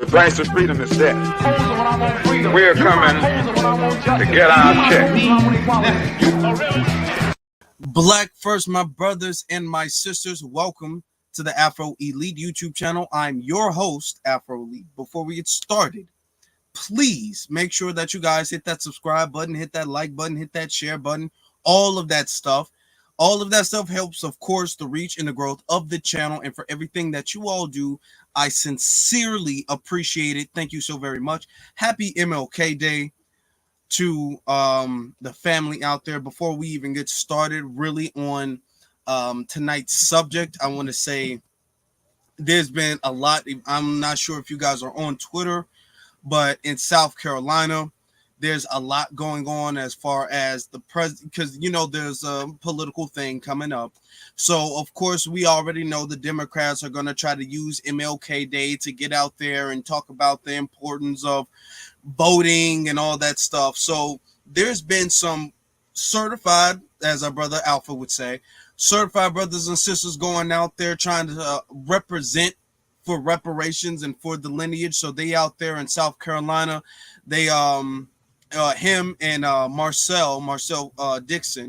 The price of freedom is death. We're coming to get our check. Black first, my brothers and my sisters. Welcome to the Afro Elite YouTube channel. I'm your host, Afro Elite. Before we get started, please make sure that you guys hit that subscribe button, hit that like button, hit that share button, all of that stuff. All of that stuff helps, of course, the reach and the growth of the channel. And for everything that you all do, I sincerely appreciate it. Thank you so very much. Happy MLK Day to the family out there. Before we even get started really on tonight's subject, I want to say there's been a lot. I'm not sure if you guys are on Twitter, but in South Carolina, there's a lot going on as far as the president, because, you know, there's a political thing coming up. So, of course, we already know the Democrats are going to try to use MLK Day to get out there and talk about the importance of voting and all that stuff. So there's been some certified, as our brother Alpha would say, certified brothers and sisters going out there trying to represent for reparations and for the lineage. So they out there in South Carolina, they him and Marcel Dixon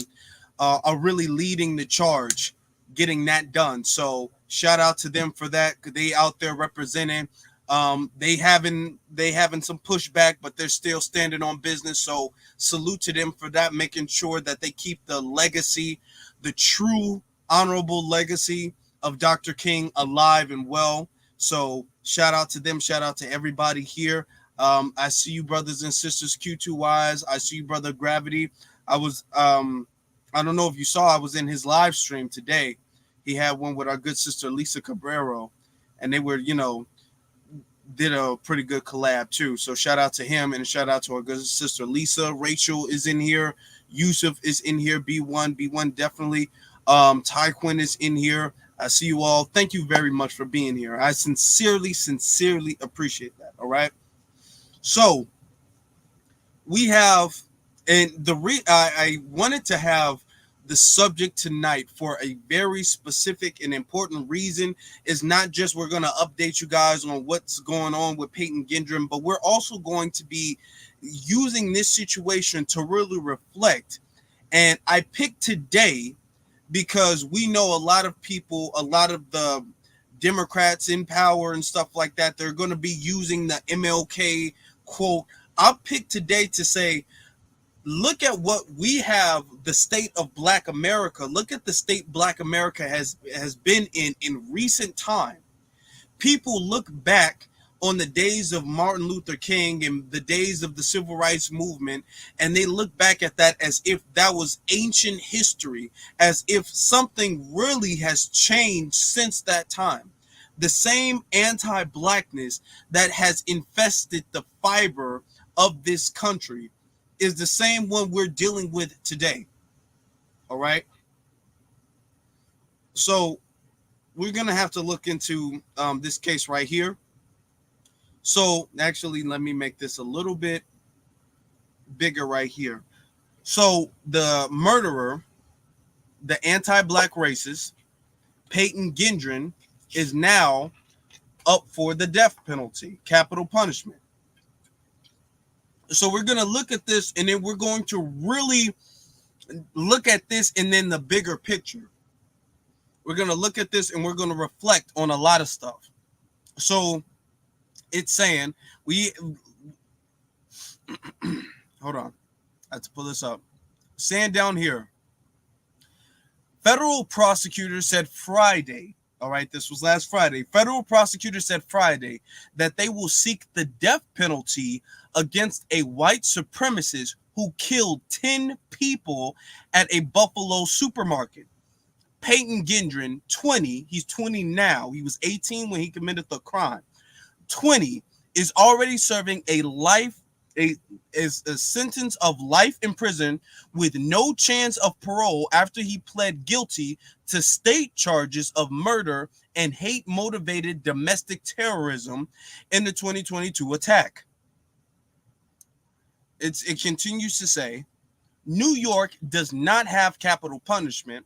are really leading the charge, getting that done. So shout out to them for that. They out there representing. They having some pushback, but they're still standing on business. So salute to them for that, making sure that they keep the legacy, the true honorable legacy of Dr. King alive and well. So shout out to them. Shout out to everybody here. I see you, brothers and sisters, Q2Ys. I see you, brother Gravity. I was, I don't know if you saw, I was in his live stream today. He had one with our good sister, Lisa Cabrero, and they were, you know, did a pretty good collab too. So shout out to him and shout out to our good sister, Lisa. Rachel is in here. Yusuf is in here. B1 definitely. Tyquin is in here. I see you all. Thank you very much for being here. I sincerely appreciate that. All right. So we have, and I wanted to have the subject tonight for a very specific and important reason. Is not just we're going to update you guys on what's going on with Payton Gendron, but we're also going to be using this situation to really reflect. And I picked today because we know a lot of people, a lot of the Democrats in power and stuff like that, they're going to be using the MLK quote. I picked today to say, look at what we have, the state of Black America. Look at the state Black America has been in recent time. People look back on the days of Martin Luther King and the days of the Civil Rights Movement, and they look back at that as if that was ancient history, as if something really has changed since that time. The same anti-blackness that has infested the fiber of this country is the same one we're dealing with today. All right. So we're going to have to look into this case right here. So actually, let me make this a little bit bigger right here. So the murderer, the anti-black racist, Payton Gendron, is now up for the death penalty, capital punishment. So we're going to look at this, and then we're going to really look at this and then the bigger picture. We're going to look at this and we're going to reflect on a lot of stuff. So it's saying hold on. I have to pull this up. Saying down here, federal prosecutors said Friday, all right, this was last Friday. Federal prosecutors said Friday that they will seek the death penalty against a white supremacist who killed 10 people at a Buffalo supermarket. Payton Gendron, 20, he's 20 now. He was 18 when he committed the crime. 20 is already serving a sentence of life in prison with no chance of parole after he pled guilty to state charges of murder and hate-motivated domestic terrorism in the 2022 attack. It continues to say, New York does not have capital punishment,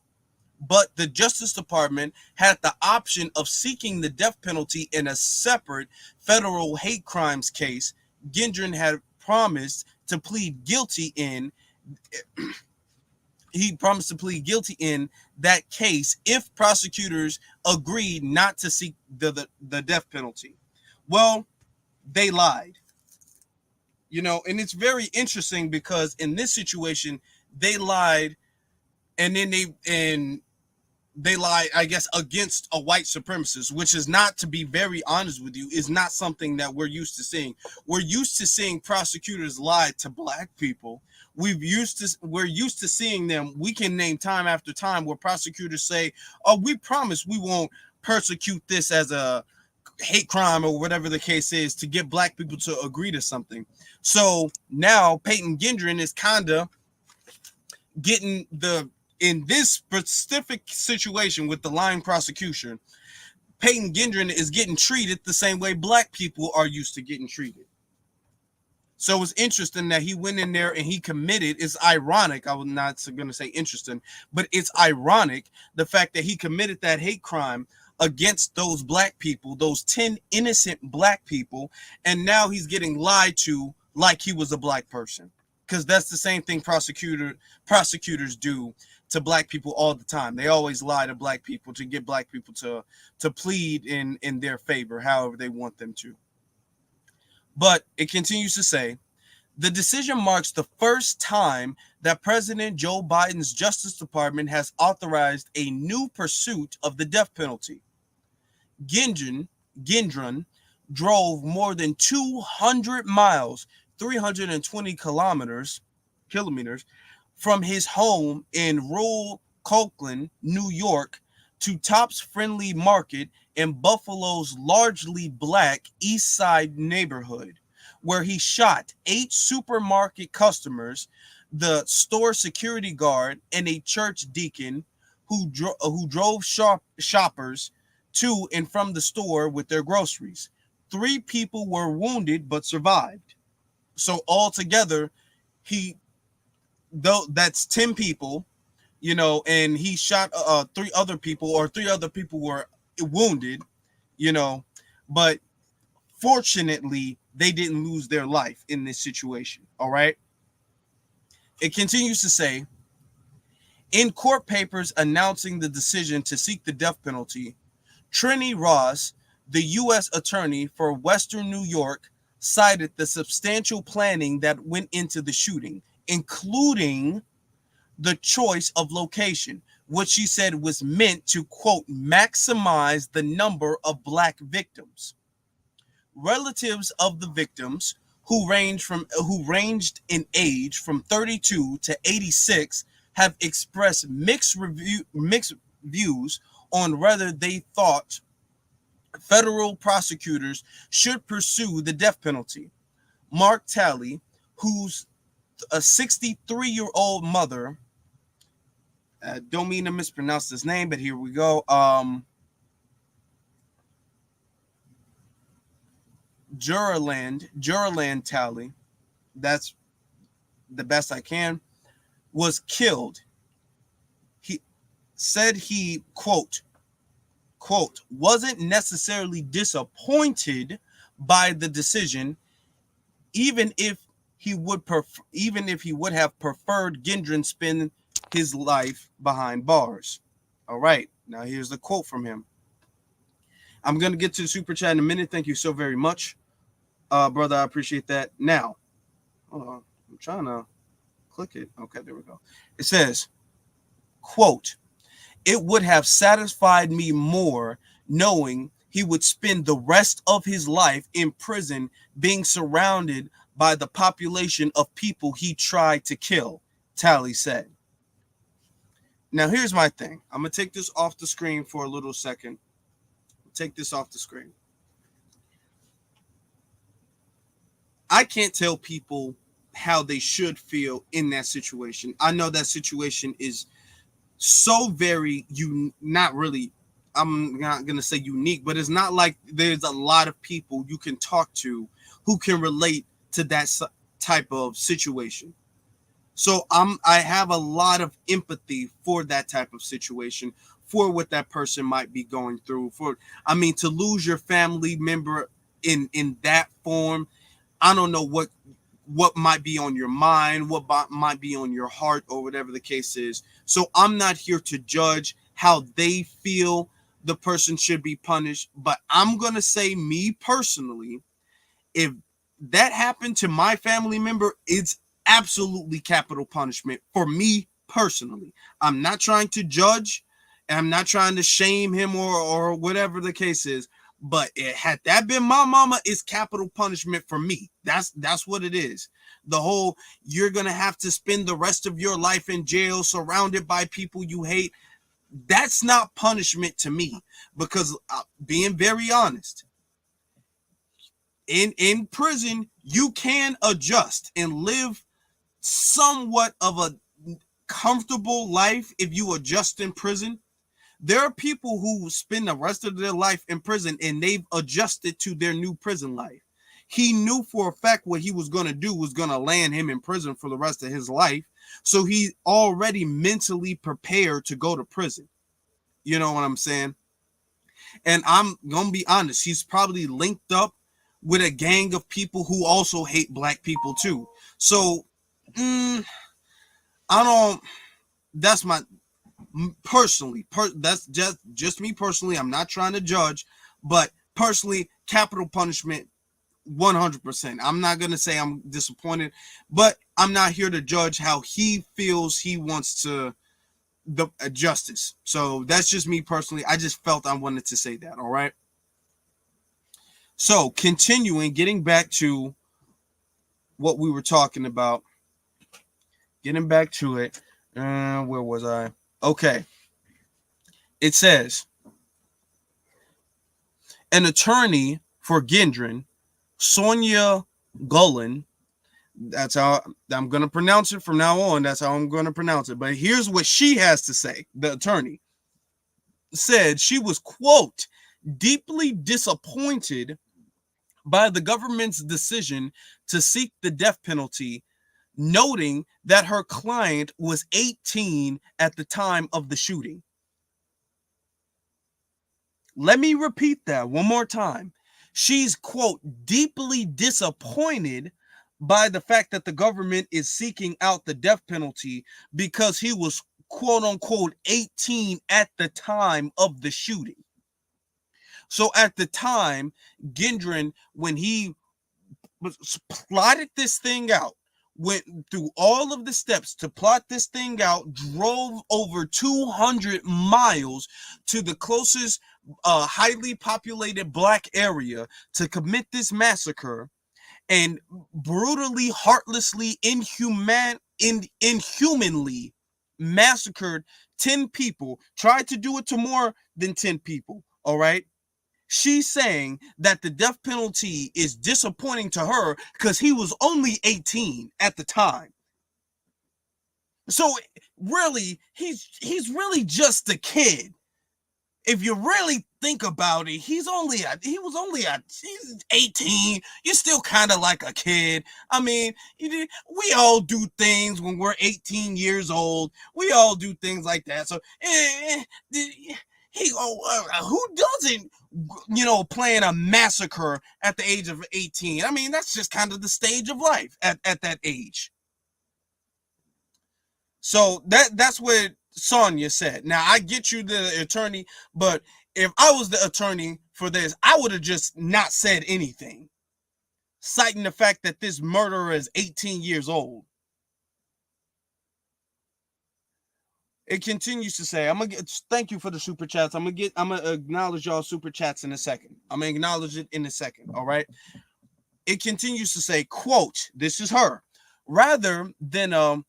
But the Justice Department had the option of seeking the death penalty in a separate federal hate crimes case. Gendron had promised to plead guilty in that case if prosecutors agreed not to seek the death penalty. Well, they lied. And it's very interesting because in this situation, they lied, and then they lie, I guess, against a white supremacist, which is not, to be very honest with you, is not something that we're used to seeing. We're used to seeing prosecutors lie to black people. We're used to seeing them. We can name time after time where prosecutors say, "Oh, we promise we won't persecute this as a hate crime," or whatever the case is, to get black people to agree to something. So now Payton Gendron is kind of getting in this specific situation with the lying prosecution, Payton Gendron is getting treated the same way black people are used to getting treated. So it's interesting that he went in there and he committed. It's ironic. I was not going to say interesting, but it's ironic the fact that he committed that hate crime against those black people, those 10 innocent black people, and now he's getting lied to like he was a black person. Because that's the same thing prosecutors do to black people all the time. They always lie to black people to get black people to plead in their favor, however they want them to. But it continues to say, the decision marks the first time that President Joe Biden's Justice Department has authorized a new pursuit of the death penalty. Gendron drove more than 200 miles, 320 kilometers from his home in rural Copeland, New York, to Tops Friendly Market in Buffalo's largely black East Side neighborhood, where he shot 8 supermarket customers, the store security guard, and a church deacon who drove shoppers to and from the store with their groceries. 3 people were wounded but survived. So altogether, that's 10 people, and he shot 3 other people, or 3 other people were wounded, but fortunately they didn't lose their life in this situation. All right. It continues to say, in court papers announcing the decision to seek the death penalty, Trini Ross, the U.S. attorney for Western New York, cited the substantial planning that went into the shooting, including the choice of location, which she said was meant to, quote, maximize the number of black victims. Relatives of the victims, who ranged in age from 32 to 86, have expressed mixed views on whether they thought federal prosecutors should pursue the death penalty. Mark Talley, who's a 63-year-old mother, don't mean to mispronounce his name, but here we go. Juraland Talley, that's the best I can, was killed. He said he, quote, wasn't necessarily disappointed by the decision, even if he would have preferred Gendron spend his life behind bars. All right, now here's the quote from him. I'm going to get to the super chat in a minute. Thank you so very much, brother. I appreciate that. Now, hold on. I'm trying to click it. Okay, there we go. It says, quote, it would have satisfied me more knowing he would spend the rest of his life in prison being surrounded by the population of people he tried to kill, Talley said. Now, here's my thing. I'm going to take this off the screen for a little second. Take this off the screen. I can't tell people how they should feel in that situation. I know that situation is so very, not really, I'm not going to say unique, but it's not like there's a lot of people you can talk to who can relate to that type of situation. So I have a lot of empathy for that type of situation, for what that person might be going through. To lose your family member in that form, I don't know what might be on your mind, what might be on your heart, or whatever the case is. So I'm not here to judge how they feel the person should be punished, but I'm going to say, me personally, if that happened to my family member, it's absolutely capital punishment for me personally. I'm not trying to judge, and I'm not trying to shame him or whatever the case is. But had that been my mama, it's capital punishment for me. That's what it is. The whole, you're gonna have to spend the rest of your life in jail surrounded by people you hate. That's not punishment to me, because being very honest, in prison you can adjust and live somewhat of a comfortable life if you adjust in prison. There are people who spend the rest of their life in prison and they've adjusted to their new prison life. He knew for a fact what he was going to do was going to land him in prison for the rest of his life. So he already mentally prepared to go to prison. You know what I'm saying? And I'm going to be honest, he's probably linked up with a gang of people who also hate black people too. So I don't, that's my personally, that's just me personally. I'm not trying to judge, but personally, capital punishment 100%. I'm not going to say I'm disappointed, but I'm not here to judge how he feels he wants to the justice. So that's just me personally. I just felt I wanted to say that. All right. So continuing, getting back to what we were talking about, getting back to it. Where was I? Okay. It says, an attorney for Gendron, Sonia Gullin, that's how I'm going to pronounce it from now on. That's how I'm going to pronounce it. But here's what she has to say. The attorney said she was, quote, deeply disappointed by the government's decision to seek the death penalty, noting that her client was 18 at the time of the shooting. Let me repeat that one more time. She's, quote, deeply disappointed by the fact that the government is seeking out the death penalty because he was, quote unquote, 18 at the time of the shooting. So at the time, Gendron, when he plotted this thing out, went through all of the steps to plot this thing out, drove over 200 miles to the closest highly populated black area to commit this massacre, and brutally, heartlessly, inhumanly massacred 10 people, tried to do it to more than 10 people, all right? She's saying that the death penalty is disappointing to her because he was only 18 at the time. So really, he's really just a kid. If you really think about it, he's 18. You're still kind of like a kid. I mean, we all do things when we're 18 years old. We all do things like that. So who doesn't, plan a massacre at the age of 18? I mean, that's just kind of the stage of life at that age. So that's what Sonia said. Now, I get you, the attorney, but if I was the attorney for this, I would have just not said anything, citing the fact that this murderer is 18 years old. It continues to say, thank you for the super chats. I'm gonna acknowledge y'all super chats in a second. I'm gonna acknowledge it in a second. All right. It continues to say, quote, this is her, rather than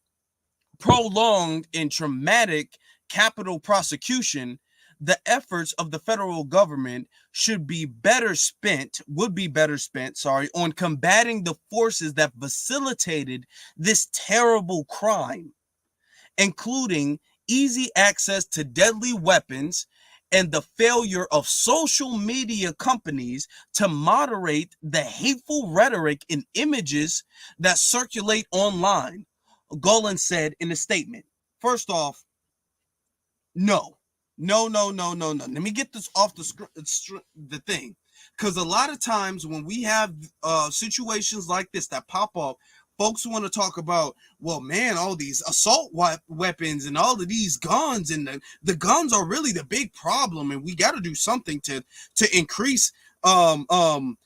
prolonged and traumatic capital prosecution, the efforts of the federal government would be better spent, on combating the forces that facilitated this terrible crime, including easy access to deadly weapons and the failure of social media companies to moderate the hateful rhetoric and images that circulate online. Golan said in a statement. First off, no. No. Let me get this off the thing. Because a lot of times when we have situations like this that pop up, folks want to talk about, well, man, all these assault weapons and all of these guns, and the guns are really the big problem, and we got to do something to increase gun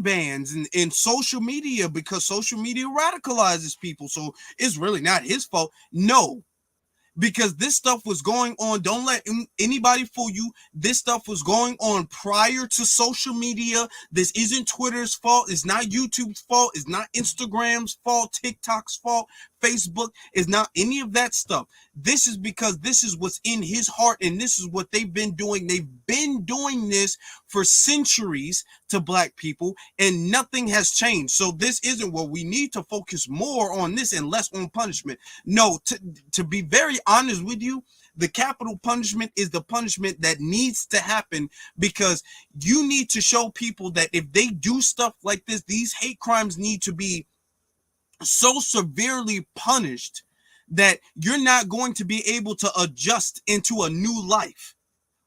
bans and social media, because social media radicalizes people. So it's really not his fault. No, because this stuff was going on. Don't let anybody fool you. This stuff was going on prior to social media. This isn't Twitter's fault. It's not YouTube's fault. It's not Instagram's fault, TikTok's fault, Facebook. It's not any of that stuff. This is because this is what's in his heart, and this is what they've been doing. They've been doing this for centuries to black people, and nothing has changed. So this isn't what we need to focus more on this and less on punishment. No, to be very honest with you, the capital punishment is the punishment that needs to happen, because you need to show people that if they do stuff like this, these hate crimes need to be so severely punished that you're not going to be able to adjust into a new life.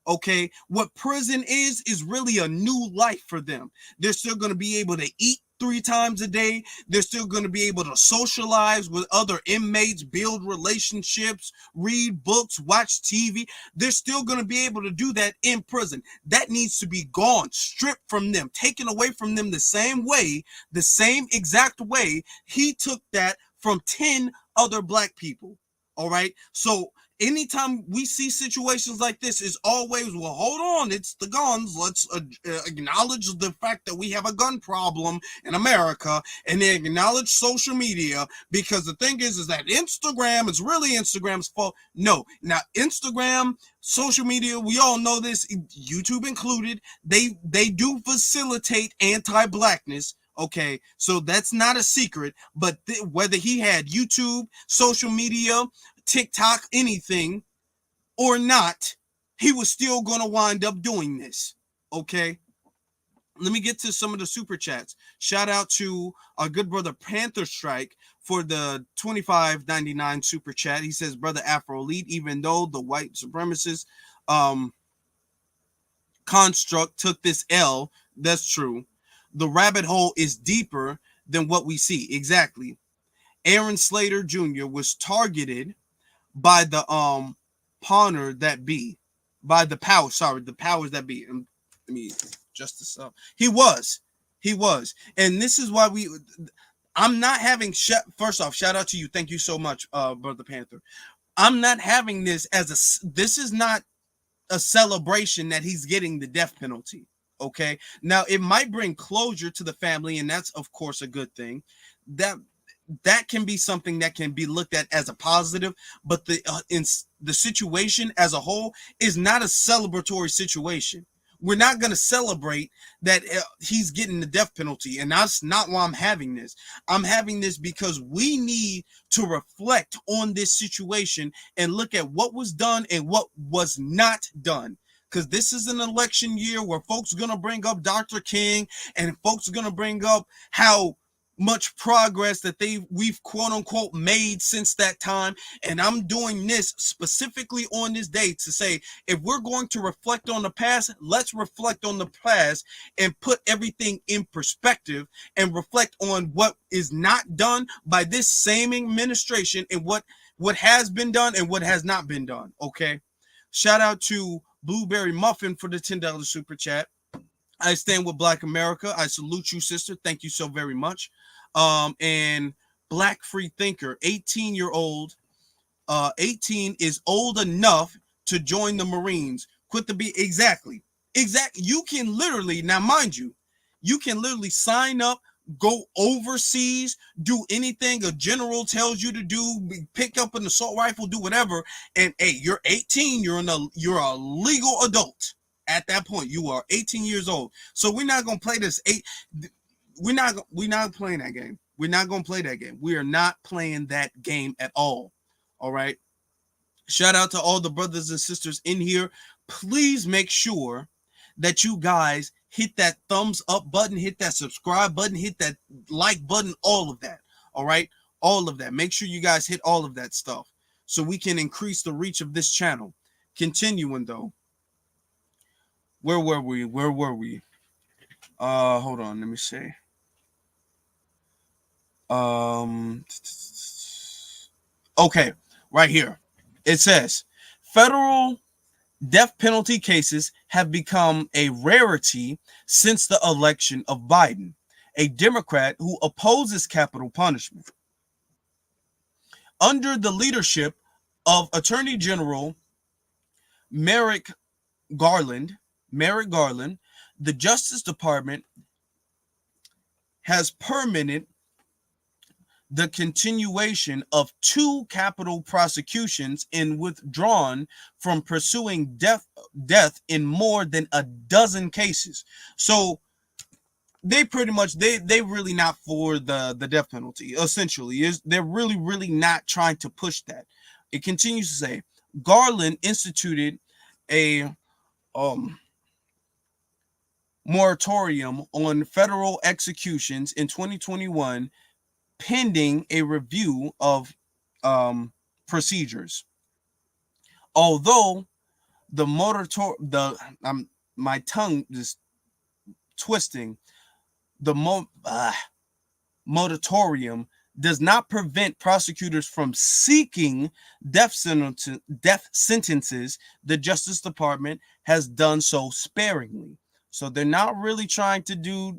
Okay, what prison is really a new life for them. They're still going to be able to eat 3 times a day. They're still going to be able to socialize with other inmates, build relationships, read books, watch TV. They're still going to be able to do that in prison. That needs to be gone, stripped from them, taken away from them the same exact way he took that from 10 other black people. All right, so anytime we see situations like this, is always, well, hold on, it's the guns. Let's acknowledge the fact that we have a gun problem in America, and then acknowledge social media, because the thing is that Instagram is really Instagram's fault. No, now Instagram, social media, we all know this, YouTube included, they do facilitate anti-blackness. Okay, so that's not a secret, but whether he had YouTube, social media, TikTok, anything or not, he was still going to wind up doing this. Okay, let me get to some of the super chats. Shout out to our good brother Panther Strike for the $25.99 super chat. He says, brother Afro Elite, even though the white supremacist construct took this L, that's true. The rabbit hole is deeper than what we see. Exactly. Aaron Slater Jr. was targeted by the powers that be. The powers that be. Let me adjust this up. He was. And this is why I'm not having, first off, shout out to you. Thank you so much, Brother Panther. I'm not having this this is not a celebration that he's getting the death penalty. Okay, now it might bring closure to the family, and that's of course a good thing. That can be something that can be looked at as a positive, but the situation as a whole is not a celebratory situation. We're not going to celebrate that he's getting the death penalty, and that's not why I'm having this. I'm having this because we need to reflect on this situation and look at what was done and what was not done. Because this is an election year where folks are going to bring up Dr. King, and folks are going to bring up how much progress that we've quote unquote made since that time. And I'm doing this specifically on this day to say, if we're going to reflect on the past, let's reflect on the past and put everything in perspective and reflect on what is not done by this same administration, and what has been done and what has not been done. Okay, shout out to Blueberry Muffin for the $10 super chat. I stand with Black America. I salute you, sister. Thank you so very much. And Black Free Thinker, 18-year-old, 18 is old enough to join the Marines. Quit the be exactly. You can literally, now mind you, you can literally sign up, go overseas, do anything a general tells you to do, pick up an assault rifle, do whatever. And hey, you're 18, you're a legal adult. At that point, you are 18 years old. So we're not gonna play this. We're not playing that game. We're not gonna play that game. We are not playing that game at all. All right. Shout out to all the brothers and sisters in here. Please make sure that you guys hit that thumbs up button, hit that subscribe button, hit that like button, all of that. All right. All of that. Make sure you guys hit all of that stuff so we can increase the reach of this channel. Continuing though. Where were we? Hold on, let me see. Okay, right here. It says federal death penalty cases have become a rarity since the election of Biden, a Democrat who opposes capital punishment. Under the leadership of Attorney General Merrick Garland, the Justice Department has permitted the continuation of 2 capital prosecutions and withdrawn from pursuing death in more than a dozen cases. So they pretty much they really not for the death penalty. Essentially, they're really not trying to push that. It continues to say Garland instituted a moratorium on federal executions in 2021 pending a review of procedures. Although the my tongue just twisting, the moratorium does not prevent prosecutors from seeking death sentences. The Justice Department has done so sparingly. So they're not really trying to do,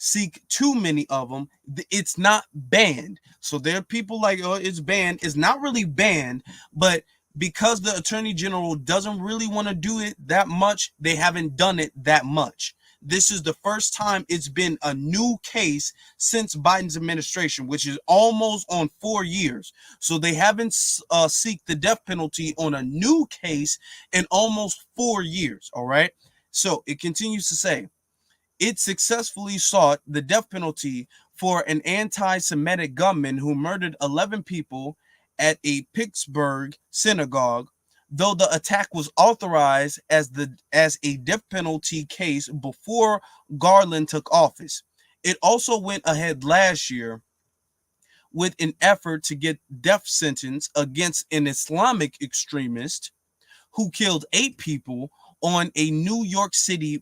seek too many of them. It's not banned. So there are people like, oh, it's banned. It's not really banned, but because the Attorney General doesn't really want to do it that much, they haven't done it that much. This is the first time it's been a new case since Biden's administration, which is almost on 4 years. So they haven't seek the death penalty on a new case in almost 4 years. All right. So it continues to say, it successfully sought the death penalty for an anti-Semitic gunman who murdered 11 people at a Pittsburgh synagogue, though the attack was authorized as a death penalty case before Garland took office. It also went ahead last year with an effort to get death sentence against an Islamic extremist who killed 8 people on a New York City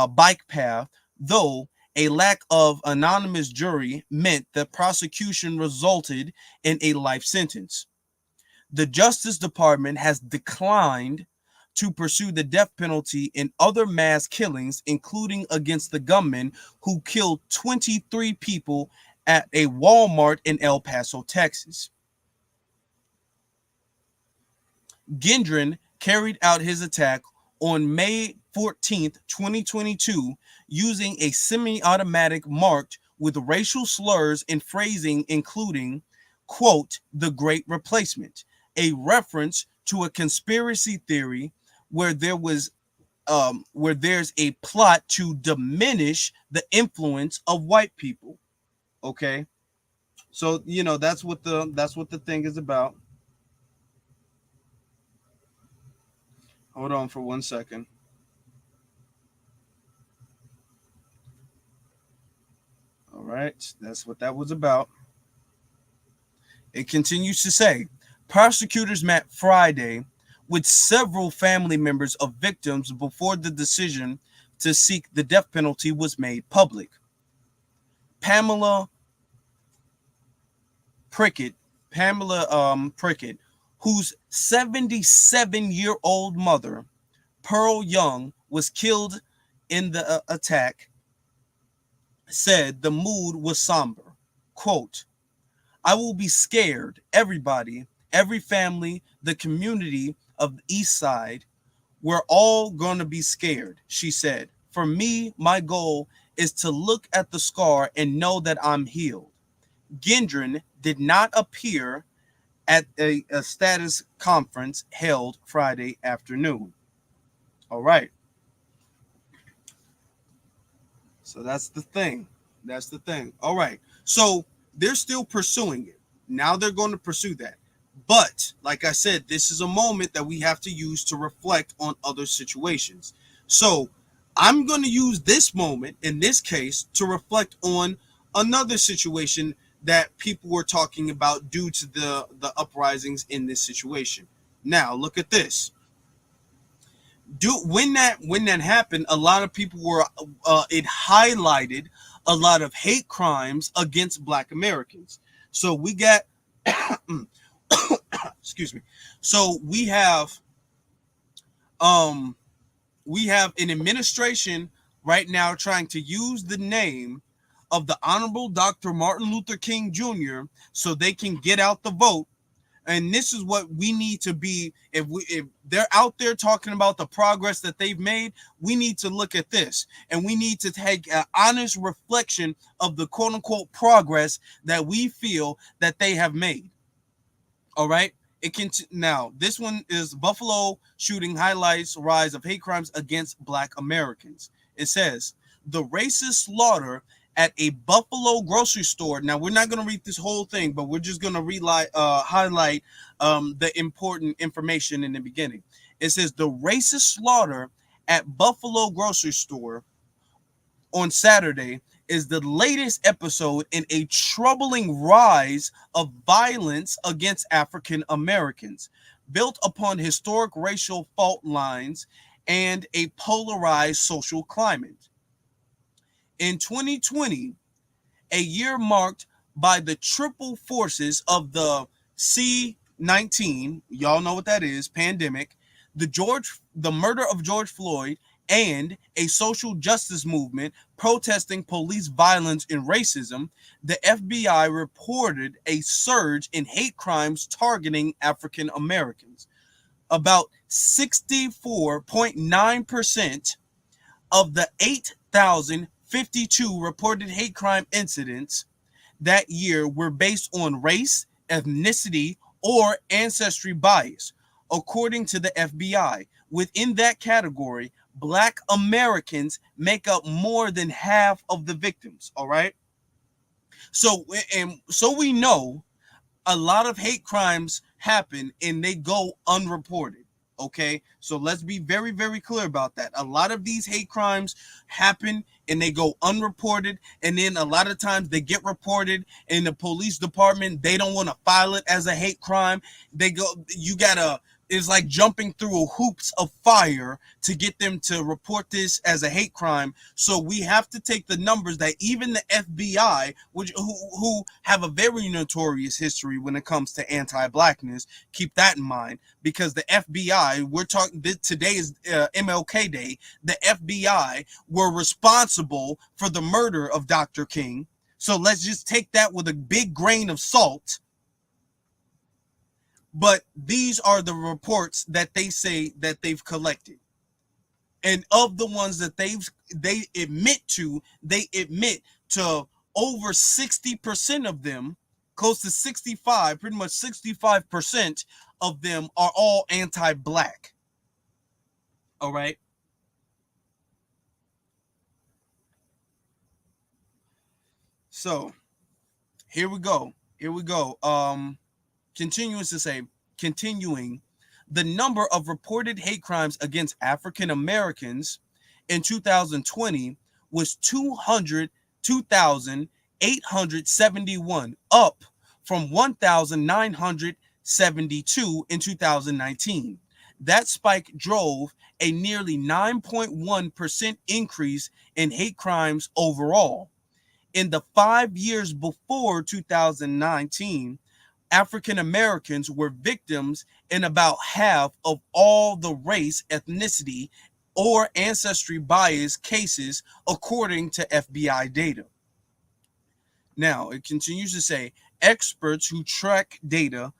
bike path, though a lack of anonymous jury meant the prosecution resulted in a life sentence. The Justice Department has declined to pursue the death penalty in other mass killings, including against the gunman who killed 23 people at a Walmart in El Paso, Texas. Gendron carried out his attack on May 14th, 2022, using a semi-automatic marked with racial slurs and phrasing including, quote, the Great Replacement, a reference to a conspiracy theory where there's a plot to diminish the influence of white people. Okay, so that's what the thing is about. Hold on for 1 second. All right, that's what that was about. It continues to say, prosecutors met Friday with several family members of victims before the decision to seek the death penalty was made public. Pamela Prickett, whose 77-year-old mother, Pearl Young, was killed in the attack, said the mood was somber. Quote, I will be scared. Everybody, every family, the community of the East Side, we're all going to be scared, she said. For me, my goal is to look at the scar and know that I'm healed. Gendron did not appear at a status conference held Friday afternoon. All right. So that's the thing. All right. So they're still pursuing it. Now they're going to pursue that. But like I said, this is a moment that we have to use to reflect on other situations. So I'm going to use this moment in this case to reflect on another situation that people were talking about due to the uprisings in this situation. Now, look at this. When that happened, a lot of people were it highlighted a lot of hate crimes against Black Americans. So we got excuse me. So we have an administration right now trying to use the name of the Honorable Dr. Martin Luther King Jr. so they can get out the vote. And this is what we need to be. If they're out there talking about the progress that they've made, we need to look at this, and we need to take an honest reflection of the quote unquote progress that we feel that they have made. All right. Now this one is Buffalo shooting highlights rise of hate crimes against Black Americans. It says the racist slaughter at a Buffalo grocery store. Now we're not going to read this whole thing, but we're just going to highlight the important information in the beginning. It says the racist slaughter at Buffalo grocery store on Saturday is the latest episode in a troubling rise of violence against African Americans, built upon historic racial fault lines and a polarized social climate. In 2020, a year marked by the triple forces of the C-19, y'all know what that is, pandemic, the murder of George Floyd, and a social justice movement protesting police violence and racism, the FBI reported a surge in hate crimes targeting African Americans. About 64.9% of the 8,052 reported hate crime incidents that year were based on race, ethnicity, or ancestry bias, according to the FBI. Within that category, Black Americans make up more than half of the victims. All right. So we know a lot of hate crimes happen and they go unreported. Okay, so let's be very, very clear about that. A lot of these hate crimes happen and they go unreported, and then a lot of times they get reported in the police department. They don't want to file it as a hate crime. It's like jumping through hoops of fire to get them to report this as a hate crime. So we have to take the numbers that even the FBI, who have a very notorious history when it comes to anti-blackness, keep that in mind, because the FBI, today is MLK Day. The FBI were responsible for the murder of Dr. King. So let's just take that with a big grain of salt. But these are the reports that they say that they've collected. And of the ones that they admit to over 60% of them, close to 65, pretty much 65% of them are all anti-black. All right. So here we go. Continuing, the number of reported hate crimes against African Americans in 2020 was 2,871, up from 1,972 in 2019. That spike drove a nearly 9.1% increase in hate crimes overall. In the 5 years before 2019, African Americans were victims in about half of all the race, ethnicity, or ancestry bias cases, according to FBI data. Now, it continues to say, experts who track data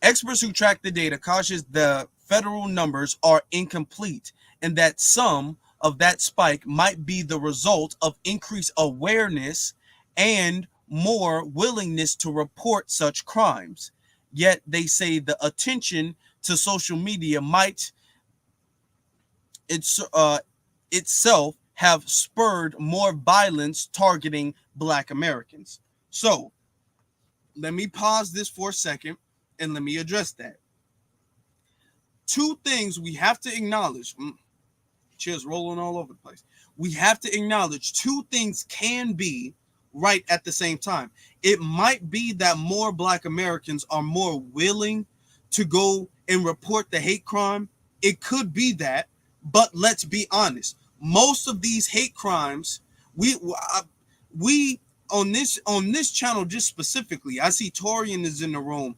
Experts who track the data cautious the federal numbers are incomplete, and that some of that spike might be the result of increased awareness and more willingness to report such crimes. Yet they say the attention to social media might itself have spurred more violence targeting Black Americans. So let me pause this for a second and let me address that. Two things we have to acknowledge. Cheers rolling all over the place. We have to acknowledge two things can be right at the same time. It might be that more Black Americans are more willing to go and report the hate crime. It could be that, but let's be honest. Most of these hate crimes, we on this channel just specifically, I see Torian is in the room.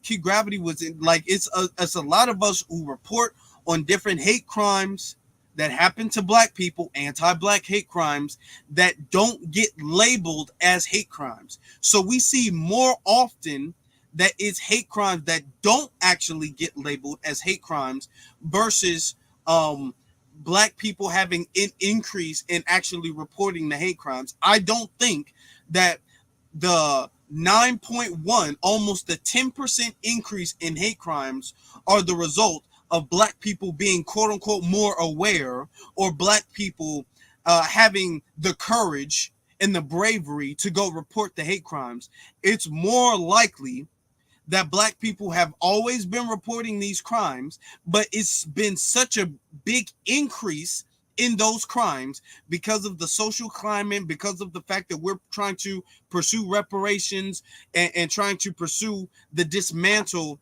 Key Gravity was in, like, it's a lot of us who report on different hate crimes that happen to Black people, anti-Black hate crimes that don't get labeled as hate crimes. So we see more often that it's hate crimes that don't actually get labeled as hate crimes versus Black people having an increase in actually reporting the hate crimes. I don't think that the 9.1, almost the 10% increase in hate crimes are the result of Black people being quote unquote more aware, or Black people having the courage and the bravery to go report the hate crimes. It's more likely that Black people have always been reporting these crimes, but it's been such a big increase in those crimes because of the social climate, because of the fact that we're trying to pursue reparations and trying to pursue the dismantling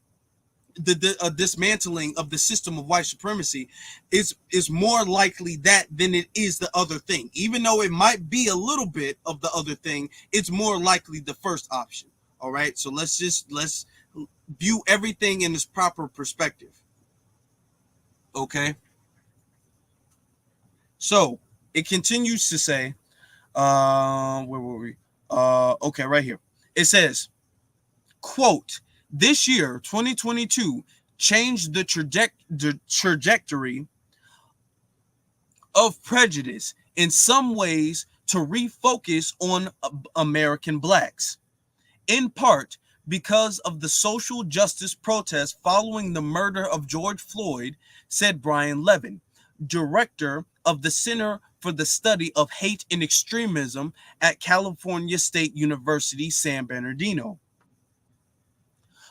of the system of white supremacy. Is more likely that than it is the other thing. Even though it might be a little bit of the other thing, it's more likely the first option. All right, so let's view everything in its proper perspective. Okay, so it continues to say, where were we? Okay, right here. It says, quote, this year, 2022, changed the trajectory of prejudice in some ways to refocus on American Blacks, in part because of the social justice protests following the murder of George Floyd, said Brian Levin, director of the Center for the Study of Hate and Extremism at California State University, San Bernardino.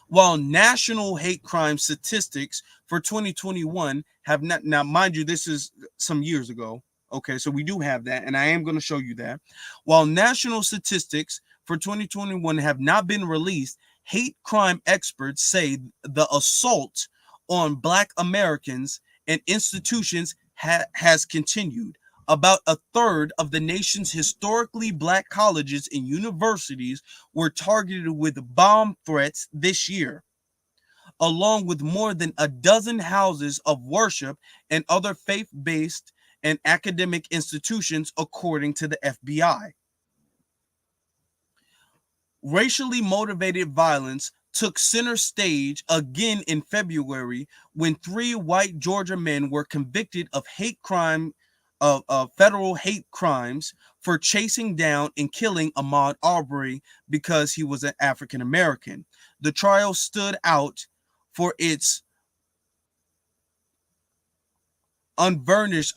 While national hate crime statistics for 2021 have not, now mind you, this is some years ago. Okay, so we do have that, and I am going to show you that. While national statistics for 2021 have not been released, hate crime experts say the assault on Black Americans and institutions has continued. About a third of the nation's historically Black colleges and universities were targeted with bomb threats this year, along with more than a dozen houses of worship and other faith-based and academic institutions, according to the FBI. Racially motivated violence took center stage again in February when 3 white Georgia men were convicted of federal hate crimes for chasing down and killing Ahmaud Arbery because he was an African American. The trial stood out for its unvarnished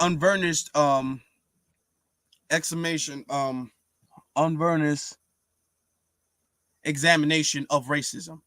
examination of racism.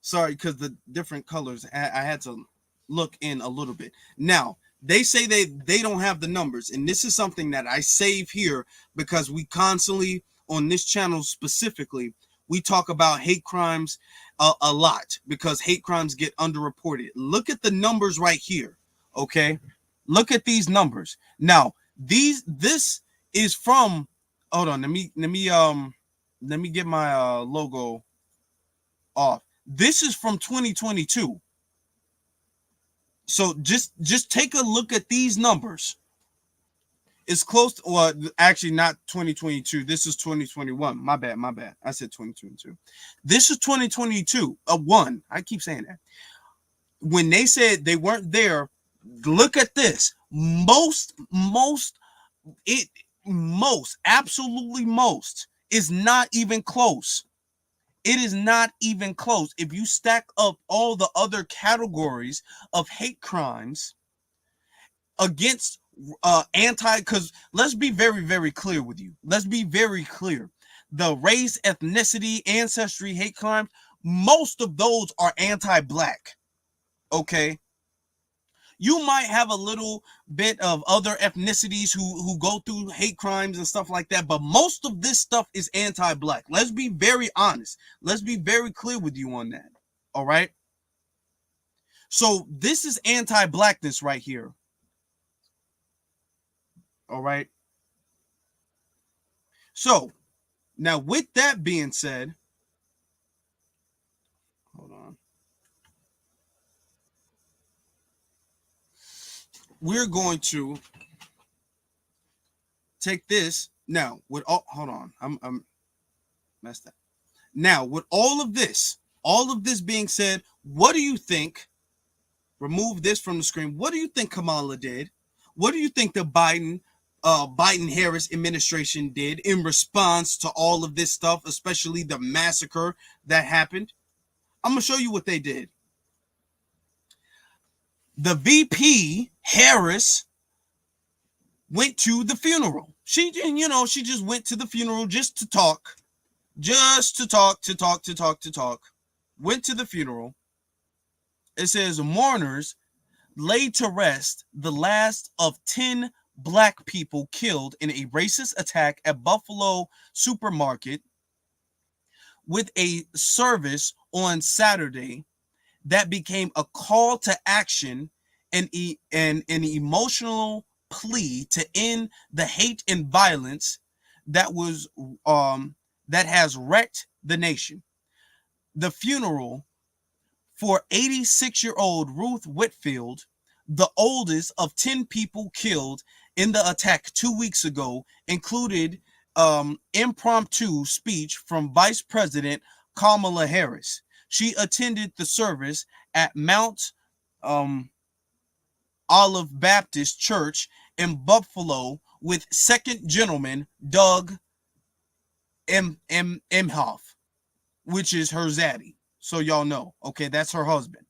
Sorry, because the different colors, I had to look in a little bit. Now, they say they don't have the numbers, and this is something that I save here because we constantly, on this channel specifically, we talk about hate crimes a lot because hate crimes get underreported. Look at the numbers right here, okay? Look at these numbers. Now, this is from, hold on, let me get my logo off. This is from 2022. So just take a look at these numbers. It's close to, well, actually not 2022. This is 2021. My bad. I said 2022. This is 2022. One. I keep saying that. When they said they weren't there, look at this. Absolutely most is not even close. It is not even close. If you stack up all the other categories of hate crimes against because let's be very, very clear with you. Let's be very clear. The race, ethnicity, ancestry, hate crimes, most of those are anti-Black. Okay. You might have a little bit of other ethnicities who go through hate crimes and stuff like that, but most of this stuff is anti-black. Let's be very honest. Let's be very clear with you on that. All right? So this is anti-blackness right here. All right? So, now with that being said, hold on. We're going to take this now with all, hold on. I'm messed up. Now, with all of this being said, what do you think? Remove this from the screen. What do you think Kamala did? What do you think the Biden-Harris administration did in response to all of this stuff, especially the massacre that happened? I'm going to show you what they did. The VP, Harris, went to the funeral. She just went to the funeral just to talk. Went to the funeral. It says mourners laid to rest the last of 10 black people killed in a racist attack at Buffalo supermarket, with a service on Saturday that became a call to action and an emotional plea to end the hate and violence that has wrecked the nation. The funeral for 86-year-old Ruth Whitfield, the oldest of 10 people killed in the attack 2 weeks ago, included impromptu speech from Vice President Kamala Harris. She attended the service at Mount Olive Baptist Church in Buffalo with Second Gentleman Doug Emhoff, which is her zaddy. So y'all know, okay, that's her husband.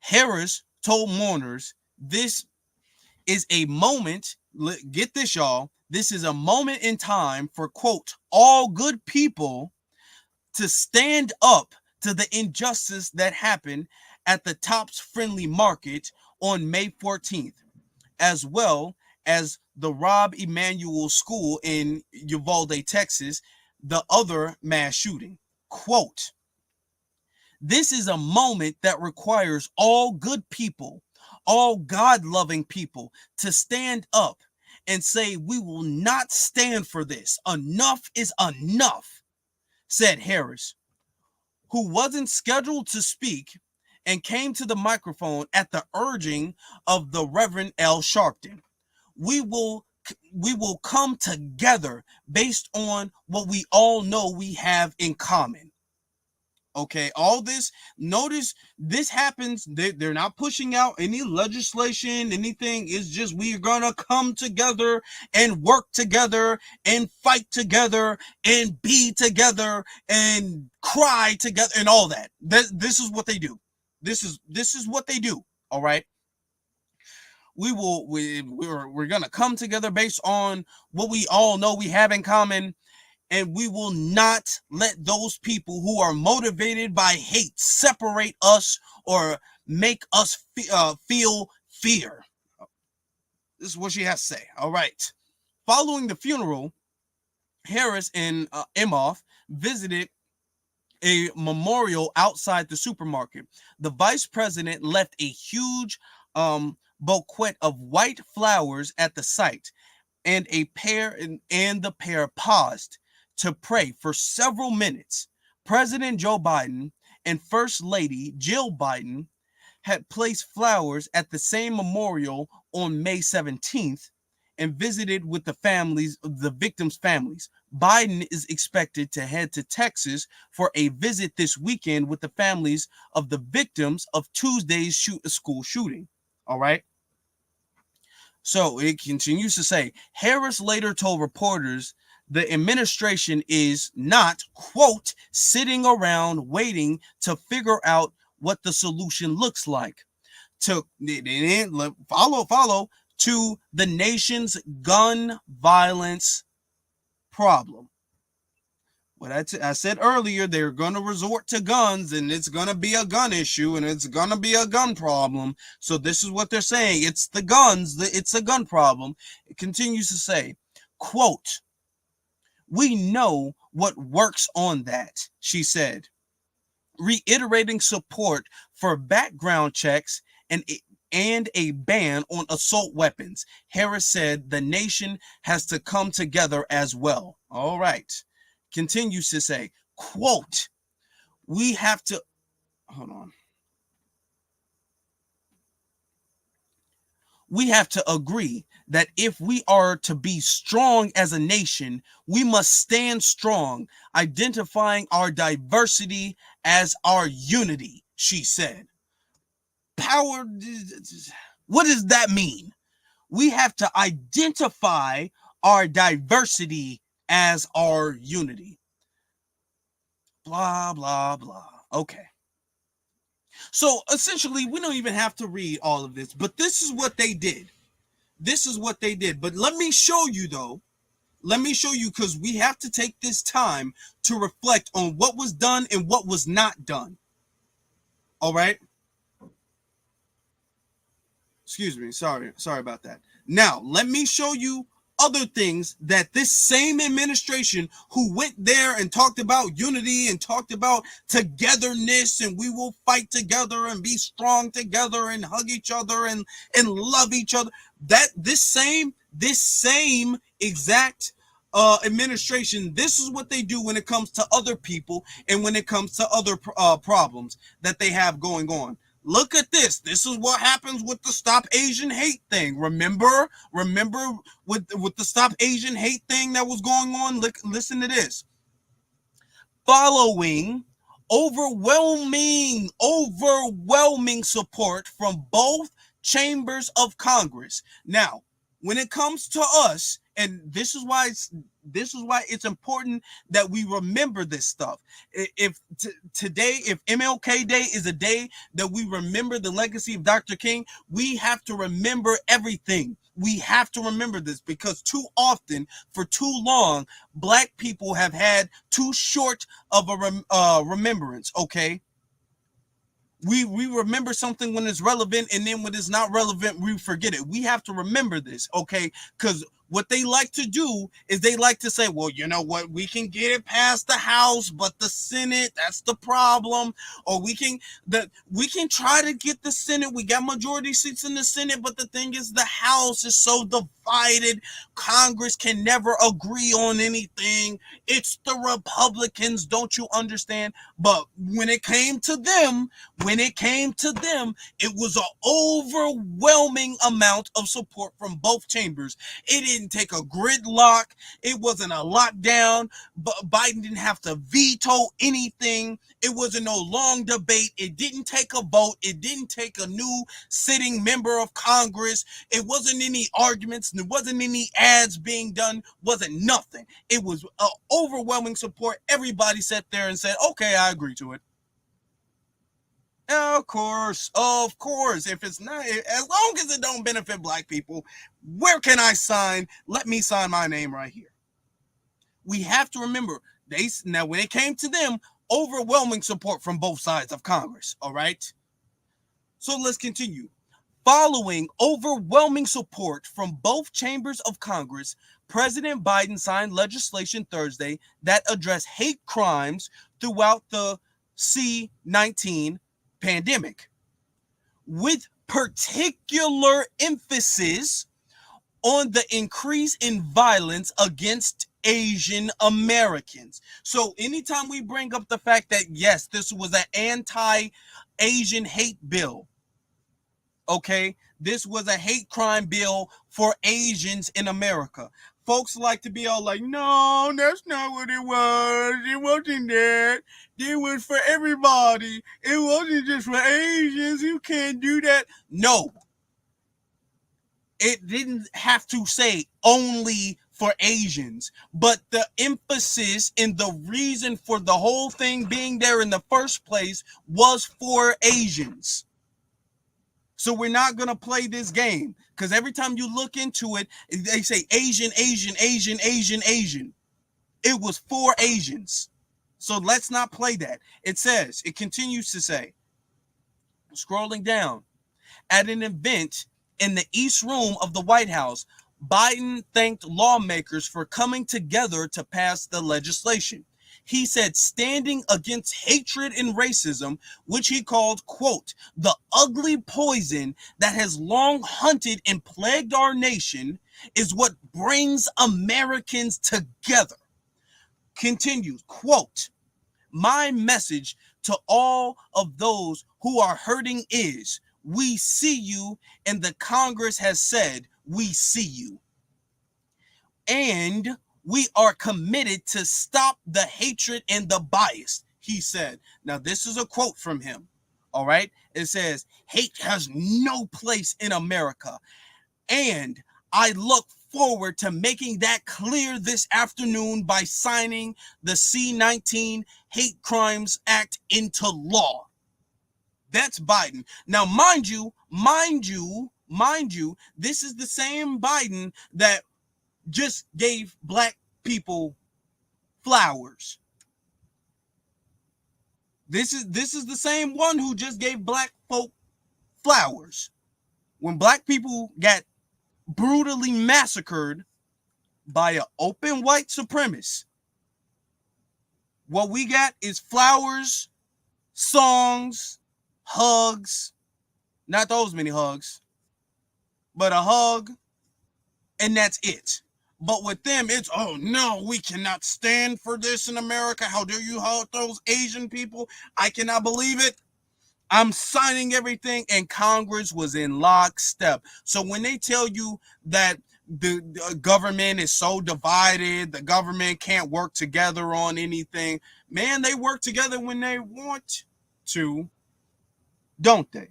Harris told mourners, this is a moment, get this, y'all, this is a moment in time for, quote, all good people to stand up to the injustice that happened at the Tops Friendly Market on May 14th, as well as the Rob Emanuel School in Uvalde, Texas, the other mass shooting. Quote, this is a moment that requires all good people, all God-loving people to stand up and say, we will not stand for this. Enough is enough, said Harris, who wasn't scheduled to speak and came to the microphone at the urging of the Reverend L. Sharpton. We will come together based on what we all know we have in common. Okay, all this, notice this happens. They're not pushing out any legislation, anything. It's just we're gonna come together and work together and fight together and be together and cry together and all that. This is what they do. This is what they do. All right. We're gonna come together based on what we all know we have in common. And we will not let those people who are motivated by hate separate us or make us feel fear. This is what she has to say. All right. Following the funeral, Harris and Emhoff visited a memorial outside the supermarket. The vice president left a huge bouquet of white flowers at the site, and the pair paused to pray for several minutes. President Joe Biden and First Lady Jill Biden had placed flowers at the same memorial on May 17th and visited with the victims' families. Biden is expected to head to Texas for a visit this weekend with the families of the victims of Tuesday's school shooting. All right. So it continues to say, Harris later told reporters the administration is not, quote, sitting around waiting to figure out what the solution looks like to follow to the nation's gun violence problem. But I said earlier, they're going to resort to guns, and it's going to be a gun issue, and it's going to be a gun problem. So this is what they're saying. It's the guns. It's a gun problem. It continues to say, quote, "We know what works on that," she said, reiterating support for background checks and a ban on assault weapons. Harris said the nation has to come together as well. All right. Continues to say, quote, "We have to," hold on. "We have to agree that if we are to be strong as a nation, we must stand strong, identifying our diversity as our unity," she said. Power, what does that mean? We have to identify our diversity as our unity. Blah, blah, blah. Okay. So essentially, we don't even have to read all of this, but this is what they did. This is what they did. But let me show you, though. Let me show you, because we have to take this time to reflect on what was done and what was not done. All right. Excuse me. Sorry about that. Now, let me show you other things that this same administration who went there and talked about unity and talked about togetherness and we will fight together and be strong together and hug each other and love each other, that this same exact administration, this is what they do when it comes to other people and when it comes to other problems that they have going on. Look at this. This is what happens with the Stop Asian Hate thing. Remember with the Stop Asian Hate thing that was going on? Listen to this. Following overwhelming support from both chambers of Congress. Now, when it comes to us, and this is why it's important that we remember this stuff. If MLK Day is a day that we remember the legacy of Dr. King, we have to remember everything. We have to remember this because too often, for too long, Black people have had too short of a remembrance. Okay. We remember something when it's relevant, and then when it's not relevant, we forget it. We have to remember this, okay? Because what they like to do is they like to say, well, you know what? We can get it past the House, but the Senate, that's the problem. Or we can try to get the Senate. We got majority seats in the Senate, but the thing is the House is so divided. Congress can never agree on anything. It's the Republicans, don't you understand? But when it came to them, it was an overwhelming amount of support from both chambers. It didn't take a gridlock. It wasn't a lockdown. But Biden didn't have to veto anything. It wasn't no long debate. It didn't take a vote. It didn't take a new sitting member of Congress. It wasn't any arguments. There wasn't any ads being done. Wasn't nothing. It was overwhelming support. Everybody sat there and said, okay, I agree to it. Of course. If it's not, as long as it don't benefit Black people, where can I sign? Let me sign my name right here. We have to remember, now when it came to them, overwhelming support from both sides of Congress. All right. So let's continue. Following overwhelming support from both chambers of Congress, President Biden signed legislation Thursday that addressed hate crimes throughout the C-19 pandemic, with particular emphasis on the increase in violence against Asian Americans. So anytime we bring up the fact that, yes, this was an anti-Asian hate bill, okay, this was a hate crime bill for Asians in America. Folks like to be all like, no, that's not what it was. It wasn't that. It was for everybody. It wasn't just for Asians. You can't do that. No. It didn't have to say only for Asians, but the emphasis and the reason for the whole thing being there in the first place was for Asians. So we're not going to play this game because every time you look into it, they say Asian. It was for Asians. So let's not play that. It continues to say, scrolling down, at an event in the East Room of the White House, Biden thanked lawmakers for coming together to pass the legislation. He said standing against hatred and racism, which he called, quote, the ugly poison that has long hunted and plagued our nation, is what brings Americans together. Continues, quote, my message to all of those who are hurting is, we see you, and the Congress has said, we see you. And we are committed to stop the hatred and the bias, he said. Now, this is a quote from him. All right. It says, hate has no place in America. And I look forward to making that clear this afternoon by signing the C-19 Hate Crimes Act into law. That's Biden. Now, mind you, this is the same Biden that just gave black people flowers. This is the same one who just gave black folk flowers. When black people got brutally massacred by an open white supremacist, what we got is flowers, songs, hugs, not those many hugs, but a hug, and that's it. But with them, it's, oh no, we cannot stand for this in America. How dare you hurt those Asian people? I cannot believe it. I'm signing everything, and Congress was in lockstep. So when they tell you that the government is so divided, the government can't work together on anything, man, they work together when they want to, don't they?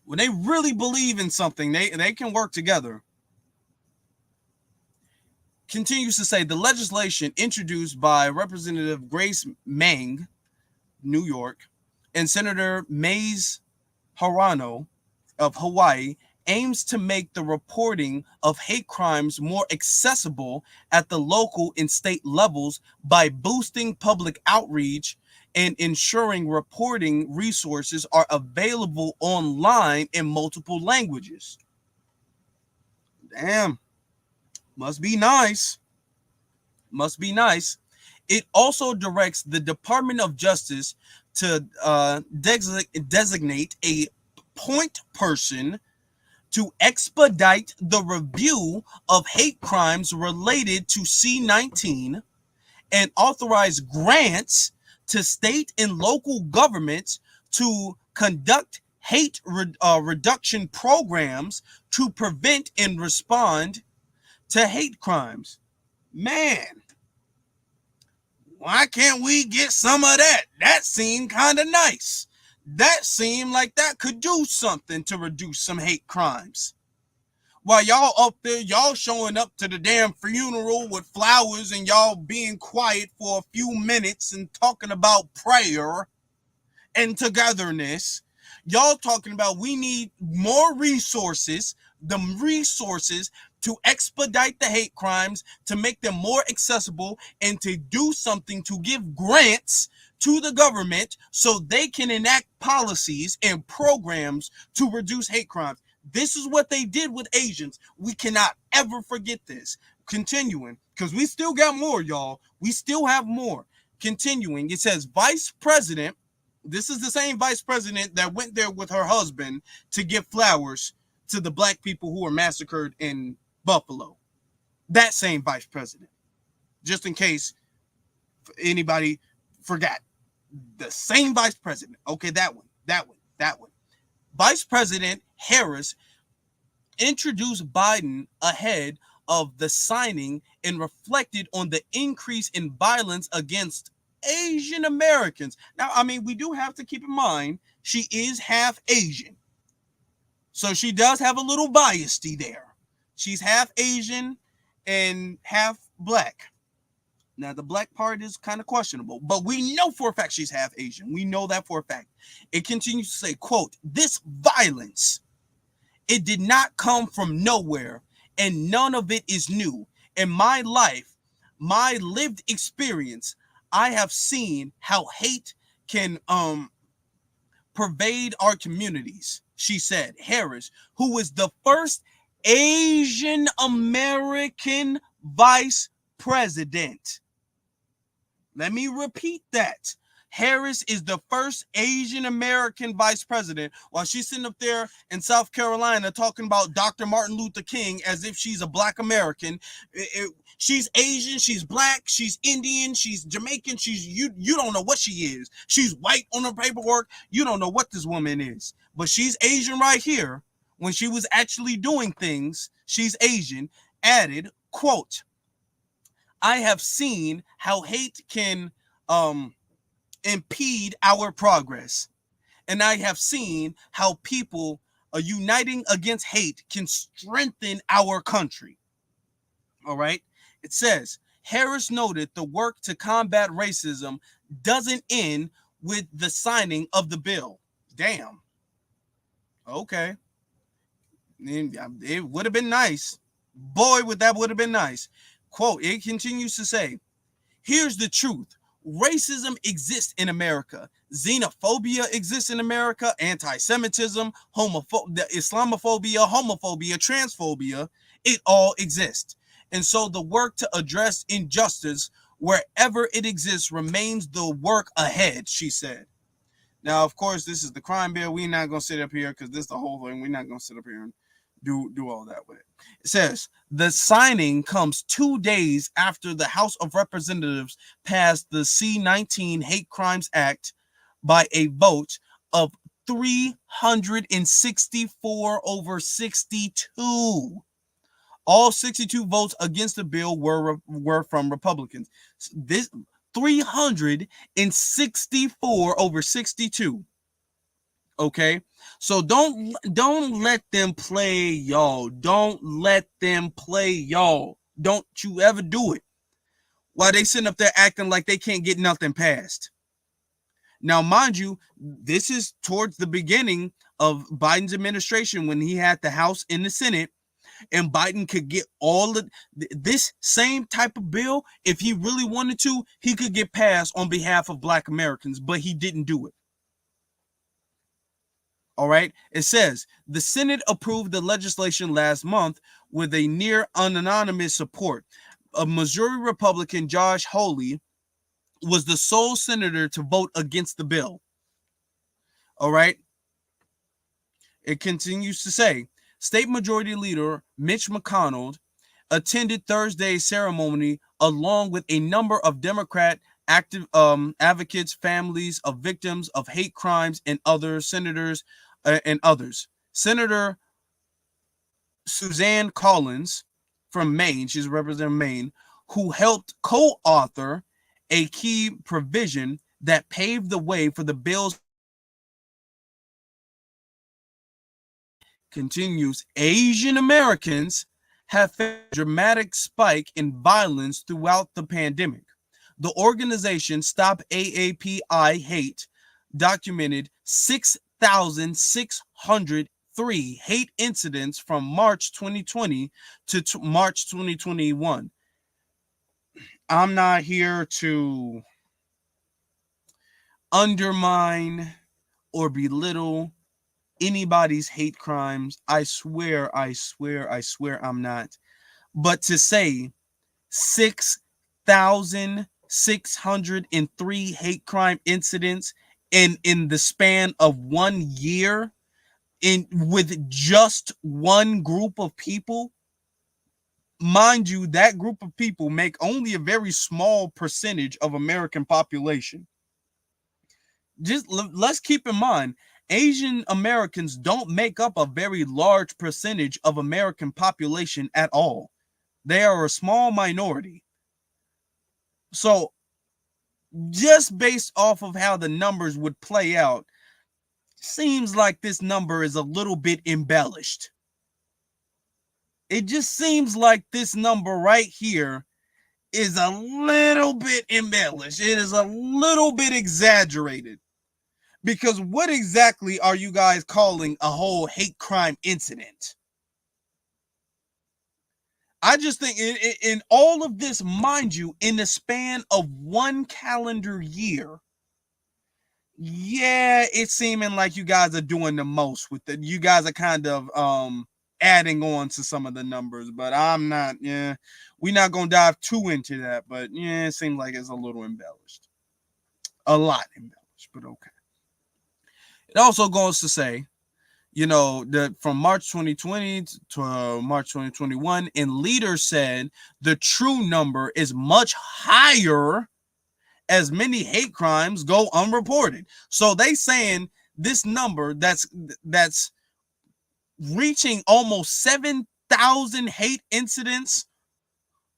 When they really believe in something, they can work together. Continues to say, the legislation introduced by Representative Grace Meng, New York, and Senator Mays Harano of Hawaii aims to make the reporting of hate crimes more accessible at the local and state levels by boosting public outreach and ensuring reporting resources are available online in multiple languages. Damn. Must be nice. Must be nice. It also directs the Department of Justice to designate a point person to expedite the review of hate crimes related to C-19 and authorize grants to state and local governments to conduct hate reduction programs to prevent and respond to hate crimes. Man, why can't we get some of that? That seemed kind of nice. That seemed like that could do something to reduce some hate crimes. While y'all up there, y'all showing up to the damn funeral with flowers and y'all being quiet for a few minutes and talking about prayer and togetherness, y'all talking about we need more resources, to expedite the hate crimes, to make them more accessible, and to do something to give grants to the government so they can enact policies and programs to reduce hate crimes. This is what they did with Asians. We cannot ever forget this. Continuing, because we still got more, y'all. We still have more. Continuing, it says Vice President, this is the same Vice President that went there with her husband to give flowers to the black people who were massacred in Buffalo. That same Vice President. Just in case anybody forgot. The same Vice President. Okay, that one. Vice President Harris introduced Biden ahead of the signing and reflected on the increase in violence against Asian Americans. Now, I mean, we do have to keep in mind she is half Asian. So she does have a little biasty there. She's half Asian and half black. Now, the black part is kind of questionable, but we know for a fact she's half Asian. We know that for a fact. It continues to say, quote, this violence, it did not come from nowhere, and none of it is new. In my life, my lived experience, I have seen how hate can pervade our communities, she said. Harris, who was the first Asian American vice president. Let me repeat that. Harris is the first Asian American vice president, while she's sitting up there in South Carolina talking about Dr. Martin Luther King as if she's a black American. She's Asian, she's black, she's Indian, she's Jamaican, she's you don't know what she is. She's white on her paperwork. You don't know what this woman is. But she's Asian right here. When she was actually doing things, she's Asian. Added, quote, I have seen how hate can impede our progress. And I have seen how people uniting against hate can strengthen our country. All right. It says, Harris noted the work to combat racism doesn't end with the signing of the bill. Damn. Okay. It would have been nice. Boy, that would have been nice. Quote, it continues to say, here's the truth. Racism exists in America. Xenophobia exists in America. Anti-Semitism, Islamophobia, homophobia, transphobia, it all exists. And so the work to address injustice wherever it exists remains the work ahead, she said. Now, of course, this is the crime bill. We're not going to sit up here because this is the whole thing. We're not going to sit up here and do all that with it. It says the signing comes 2 days after the House of Representatives passed the C-19 Hate Crimes Act by a vote of 364 over 62. All 62 votes against the bill were from Republicans. This 364 over 62. Okay, so don't let them play y'all. Don't let them play y'all. Don't you ever do it while they sitting up there acting like they can't get nothing passed. Now, mind you, this is towards the beginning of Biden's administration when he had the House and the Senate, and Biden could get all of this same type of bill. If he really wanted to, he could get passed on behalf of Black Americans, but he didn't do it. All right. It says the Senate approved the legislation last month with a near unanimous support. A Missouri Republican, Josh Hawley, was the sole senator to vote against the bill. All right. It continues to say State Majority Leader Mitch McConnell attended Thursday's ceremony along with a number of Democrat active advocates, families of victims of hate crimes, and other senators and others. Senator Suzanne Collins from Maine, she's representing Maine, who helped co-author a key provision that paved the way for the bill's continues. Asian Americans have faced a dramatic spike in violence throughout the pandemic. The organization Stop AAPI Hate documented 6,603 hate incidents from March 2020 to March 2021. I'm not here to undermine or belittle anybody's hate crimes. I swear I'm not. But to say 6,603 hate crime incidents in the span of 1 year with just one group of people, mind you, that group of people make only a very small percentage of American population. Just let's keep in mind, Asian Americans don't make up a very large percentage of American population at all. They are a small minority. So just based off of how the numbers would play out, seems like this number is a little bit embellished. It just seems like this number right here is a little bit embellished. It is a little bit exaggerated. Because what exactly are you guys calling a whole hate crime incident? I just think in all of this, mind you, in the span of one calendar year, yeah, it's seeming like you guys are doing the most with it. You guys are kind of adding on to some of the numbers, but I'm not. Yeah, we're not gonna dive too into that, but yeah, it seems like it's a little embellished, a lot embellished, but okay. It also goes to say, you know, that from March 2020 to March 2021, and leaders said the true number is much higher as many hate crimes go unreported. So they saying this number that's reaching almost 7,000 hate incidents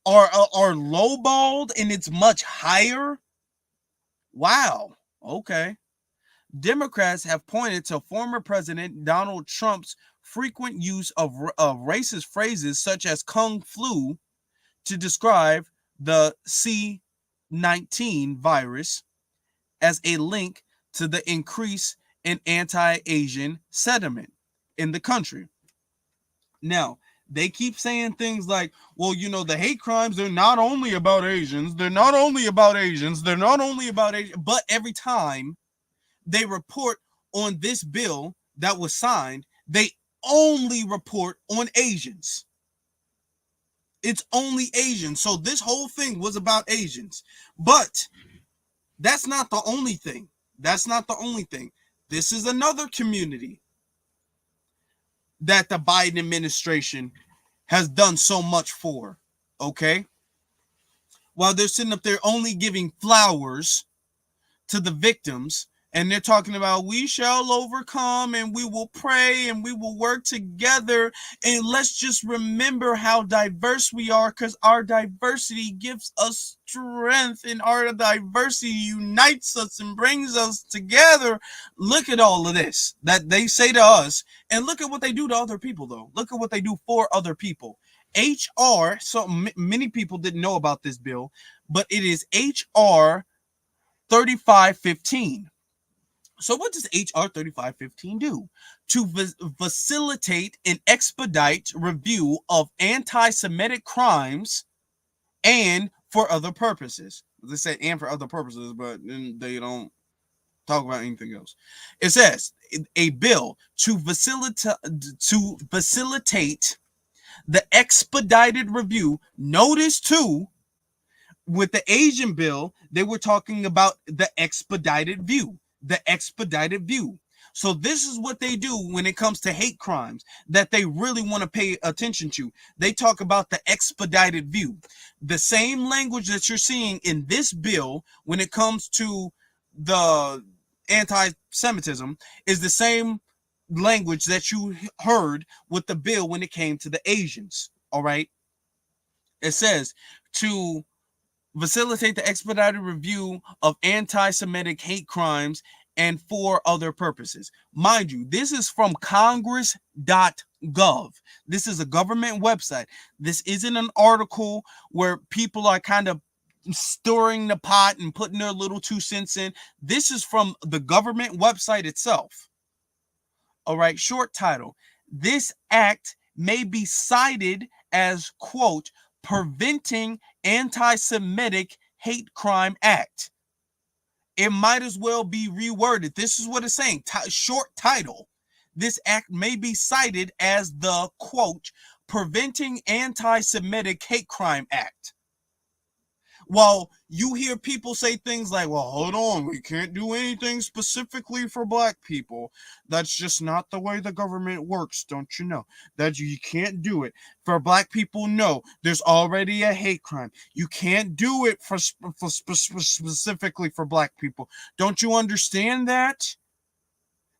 are lowballed, and it's much higher. Wow. Okay. Democrats have pointed to former President Donald Trump's frequent use of racist phrases such as Kung Flu to describe the C-19 virus as a link to the increase in anti-Asian sentiment in the country. Now, they keep saying things like, well, you know, the hate crimes, they're not only about Asians, they're not only about Asians, they're not only about Asians, but every time they report on this bill that was signed, they only report on Asians. It's only Asians. So this whole thing was about Asians. But that's not the only thing. That's not the only thing. This is another community that the Biden administration has done so much for. Okay? While they're sitting up there only giving flowers to the victims, and they're talking about we shall overcome and we will pray and we will work together, and let's just remember how diverse we are, because our diversity gives us strength and our diversity unites us and brings us together. Look at all of this that they say to us, and look at what they do to other people. Though look at what they do for other people. HR, so many people didn't know about this bill, but it is HR 3515. So what does HR 3515 do? To facilitate and expedite review of anti-Semitic crimes and for other purposes. They say and for other purposes, but then they don't talk about anything else. It says a bill to facilitate the expedited review. Notice too, with the Asian bill, they were talking about the expedited view. So this is what they do when it comes to hate crimes that they really want to pay attention to. They talk about the expedited view. The same language that you're seeing in this bill when it comes to the anti-Semitism is the same language that you heard with the bill when it came to the Asians. All right. It says to facilitate the expedited review of anti-Semitic hate crimes and for other purposes. Mind you, this is from congress.gov. This is a government website. This isn't an article where people are kind of stirring the pot and putting their little 2 cents in. This is from the government website itself. All right, short title. This act may be cited as, quote, Preventing Anti-Semitic Hate Crime Act. It might as well be reworded. This is what it's saying. Short title. This act may be cited as the, quote, Preventing Anti-Semitic Hate Crime Act. While you hear people say things like, well, hold on, we can't do anything specifically for black people. That's just not the way the government works, don't you know? That you can't do it. For black people, no. There's already a hate crime. You can't do it for specifically for black people. Don't you understand that?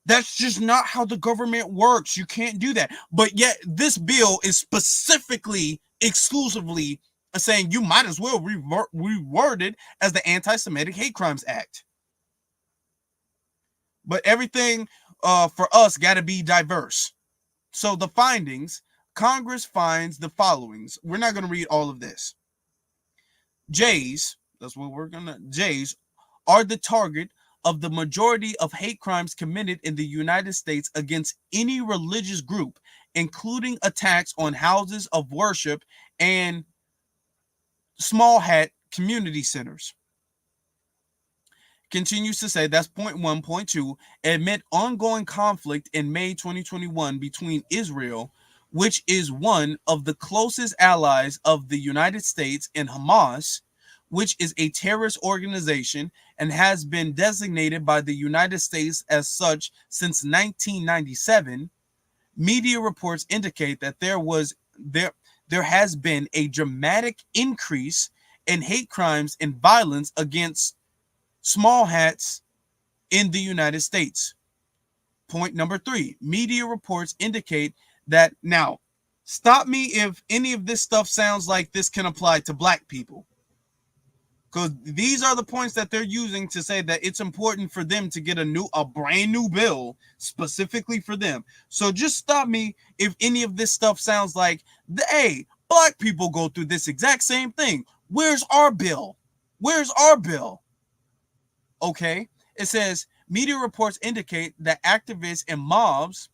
That's just not how the government works. You can't do that. But yet this bill is specifically, exclusively saying you might as well reword it as the Anti-Semitic Hate Crimes Act. But everything for us got to be diverse. So the findings, Congress finds the followings. We're not going to read all of this. Jays, that's what we're going to, Jays are the target of the majority of hate crimes committed in the United States against any religious group, including attacks on houses of worship and small hat community centers. Continues to say, that's point one. Point two, amid ongoing conflict in May 2021 between Israel, which is one of the closest allies of the United States, and Hamas, which is a terrorist organization and has been designated by the United States as such since 1997, media reports indicate that there has been a dramatic increase in hate crimes and violence against small hats in the United States. Point number three, media reports indicate that, now, stop me if any of this stuff sounds like this can apply to black people, because these are the points that they're using to say that it's important for them to get a brand new bill specifically for them. So just stop me if any of this stuff sounds like, hey, black people go through this exact same thing. Where's our bill? Where's our bill? Okay, it says media reports indicate that activists and mobs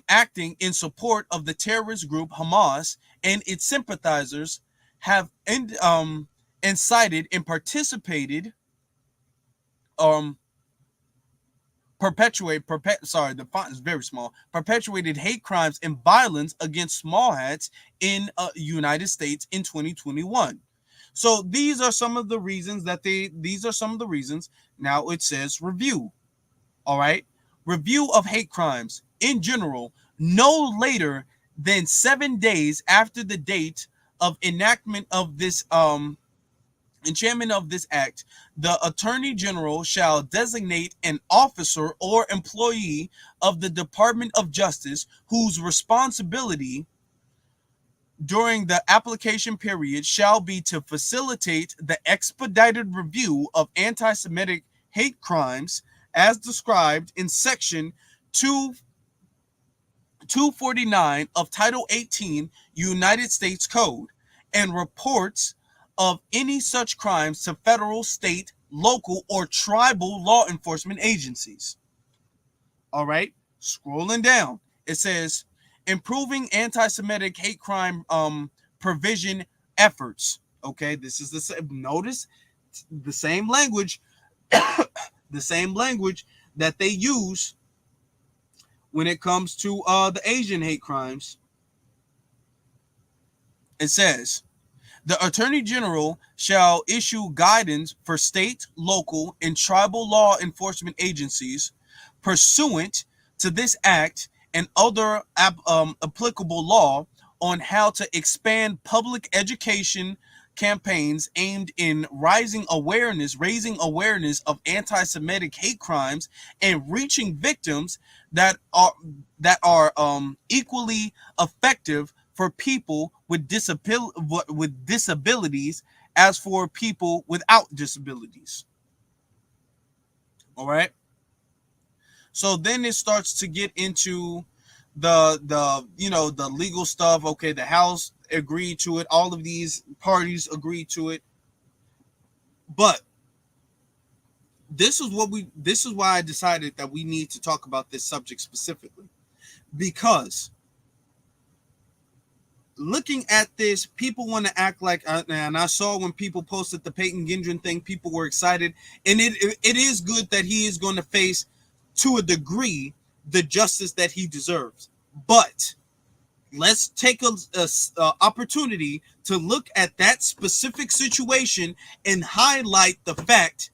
acting in support of the terrorist group Hamas and its sympathizers have incited and perpetuated the font is very small, perpetuated hate crimes and violence against small hats in United States in 2021. So these are some of the reasons Now it says review. All right. Review of hate crimes in general, no later than 7 days after the date of enactment of this enchantment of this act, the Attorney General shall designate an officer or employee of the Department of Justice whose responsibility during the application period shall be to facilitate the expedited review of anti-Semitic hate crimes as described in Section 249 of Title 18 United States Code, and reports of any such crimes to federal, state, local, or tribal law enforcement agencies. All right, scrolling down, it says improving anti-Semitic hate crime provision efforts. Okay, this is the same. Notice the same language, the same language that they use when it comes to the Asian hate crimes. It says the Attorney General shall issue guidance for state, local, and tribal law enforcement agencies pursuant to this act and other applicable law on how to expand public education campaigns aimed in raising awareness of anti-Semitic hate crimes and reaching victims that are equally effective for people with disabilities as for people without disabilities. All right. So then it starts to get into the legal stuff. Okay, the House agreed to it. All of these parties agreed to it. But this is why I decided that we need to talk about this subject specifically, because looking at this, people want to act like, and I saw when people posted the Payton Gendron thing, people were excited, and it is good that he is going to face, to a degree, the justice that he deserves. But let's take a opportunity to look at that specific situation and highlight the fact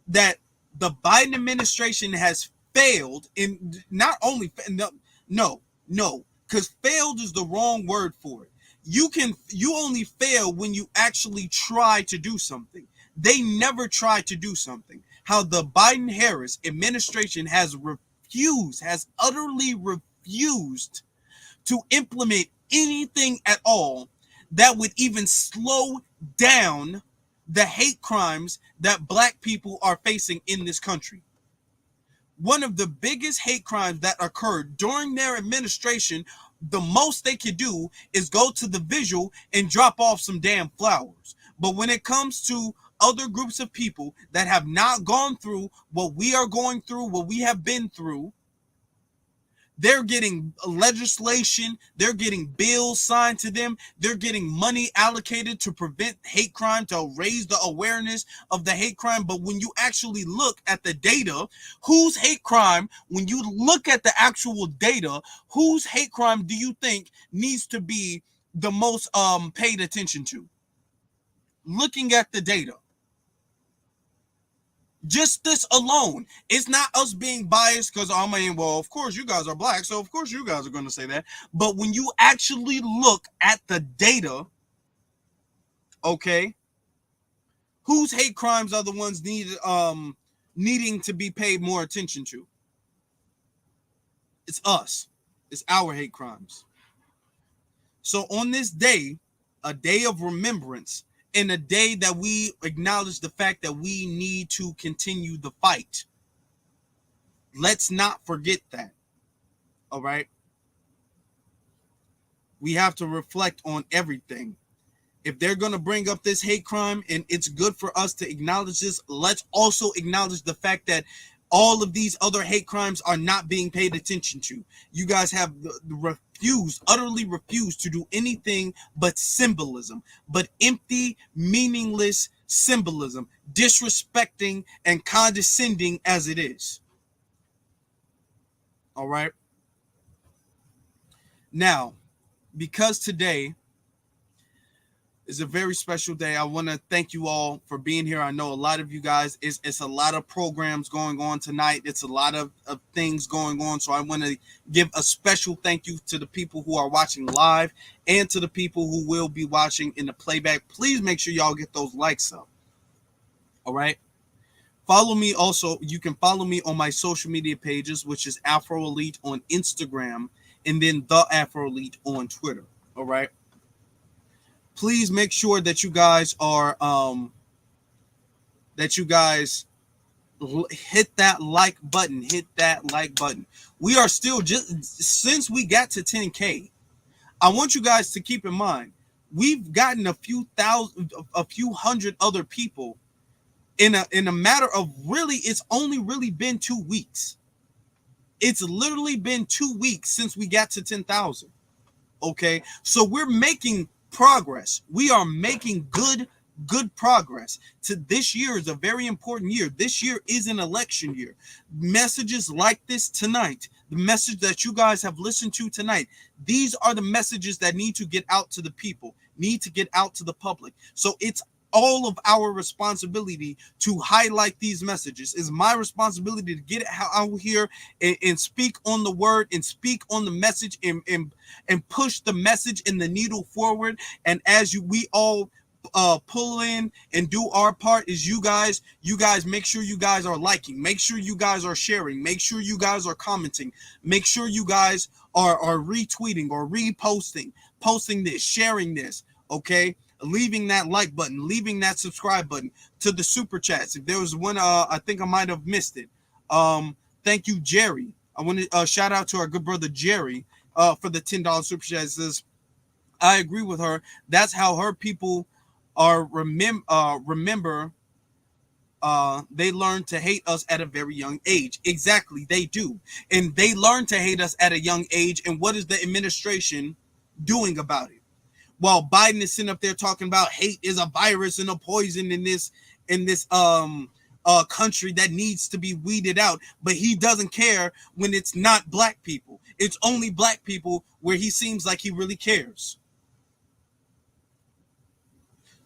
that the Biden administration has failed in not only because failed is the wrong word for it. You only fail when you actually try to do something. They never tried to do something. How the Biden-Harris administration has utterly refused to implement anything at all that would even slow down the hate crimes that black people are facing in this country. One of the biggest hate crimes that occurred during their administration, the most they could do is go to the visual and drop off some damn flowers. But when it comes to other groups of people that have not gone through what we are going through, what we have been through, They're getting legislation. They're getting bills signed to them. They're getting money allocated to prevent hate crime, to raise the awareness of the hate crime. But when you actually look at the data, whose hate crime, when you look at the actual data, whose hate crime do you think needs to be the most paid attention to? Looking at the data. Just this alone. It's not us being biased because, I mean, well, of course you guys are black, so of course you guys are going to say that. But when you actually look at the data, okay, whose hate crimes are the ones needing to be paid more attention to? It's us. It's our hate crimes. So on this day, a day of remembrance, in a day that we acknowledge the fact that we need to continue the fight. Let's not forget that. All right. We have to reflect on everything. If they're going to bring up this hate crime and it's good for us to acknowledge this, let's also acknowledge the fact that all of these other hate crimes are not being paid attention to. You guys have utterly refused to do anything but symbolism, but empty, meaningless symbolism, disrespecting and condescending as it is. All right. Now, because today is a very special day, I want to thank you all for being here. I know a lot of you guys, it's a lot of programs going on tonight. It's a lot of things going on. So I want to give a special thank you to the people who are watching live and to the people who will be watching in the playback. Please make sure y'all get those likes up. All right. Follow me also. You can follow me on my social media pages, which is Afro Elite on Instagram and then The Afro Elite on Twitter. All right. Please make sure that you guys are hit that like button. Hit that like button. We are still, just since we got to 10K, I want you guys to keep in mind we've gotten a few hundred other people in a matter of really, it's only really been 2 weeks. It's literally been 2 weeks since we got to 10,000. Okay, so we're making progress. We are making good progress. To this year is a very important year. This year is an election year. Messages like this tonight, the message that you guys have listened to tonight, these are the messages that need to get out to the people, need to get out to the public. So it's all of our responsibility to highlight these messages. It's my responsibility to get it out here and speak on the word and speak on the message and push the message and the needle forward. And as we all pull in and do our part, is you guys make sure you guys are liking, make sure you guys are sharing, make sure you guys are commenting, make sure you guys are retweeting or reposting, posting this, sharing this. Okay, leaving that like button, leaving that subscribe button, to the super chats. If there was one, I think I might have missed it. Thank you, Jerry. I want to shout out to our good brother Jerry for the $10 super chat. It says, I agree with her. That's how her people are remember. They learn to hate us at a very young age. Exactly, they do, and they learn to hate us at a young age. And what is the administration doing about it? While Biden is sitting up there talking about hate is a virus and a poison in this country that needs to be weeded out, but he doesn't care when it's not black people. It's only black people where he seems like he really cares.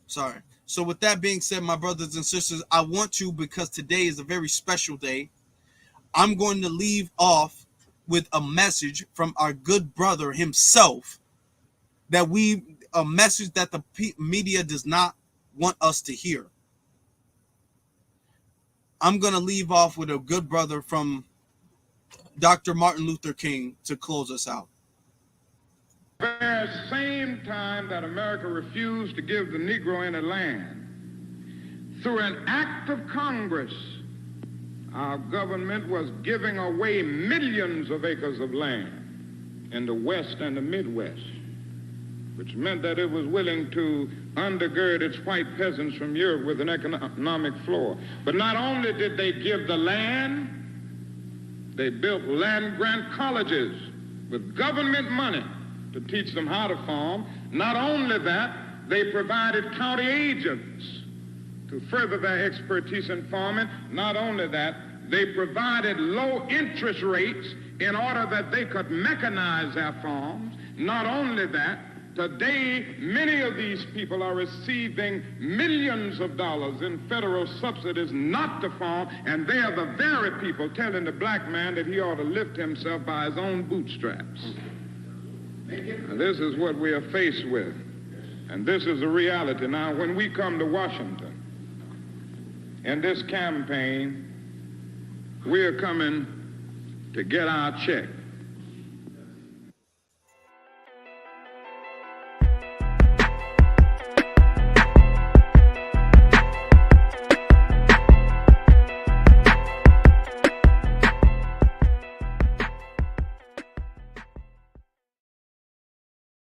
Sorry. So with that being said, my brothers and sisters, I want to, because today is a very special day, I'm going to leave off with a message from our good brother himself, a message that the media does not want us to hear. I'm going to leave off with a good brother from Dr. Martin Luther King to close us out. The very same time that America refused to give the Negro any land, through an act of Congress, our government was giving away millions of acres of land in the West and the Midwest, which meant that it was willing to undergird its white peasants from Europe with an economic floor. But not only did they give the land, they built land-grant colleges with government money to teach them how to farm. Not only that, they provided county agents to further their expertise in farming. Not only that, they provided low interest rates in order that they could mechanize their farms. Not only that, today many of these people are receiving millions of dollars in federal subsidies not to farm, and they are the very people telling the black man that he ought to lift himself by his own bootstraps. And this is what we are faced with, and this is the reality. Now, when we come to Washington in this campaign, we are coming to get our check.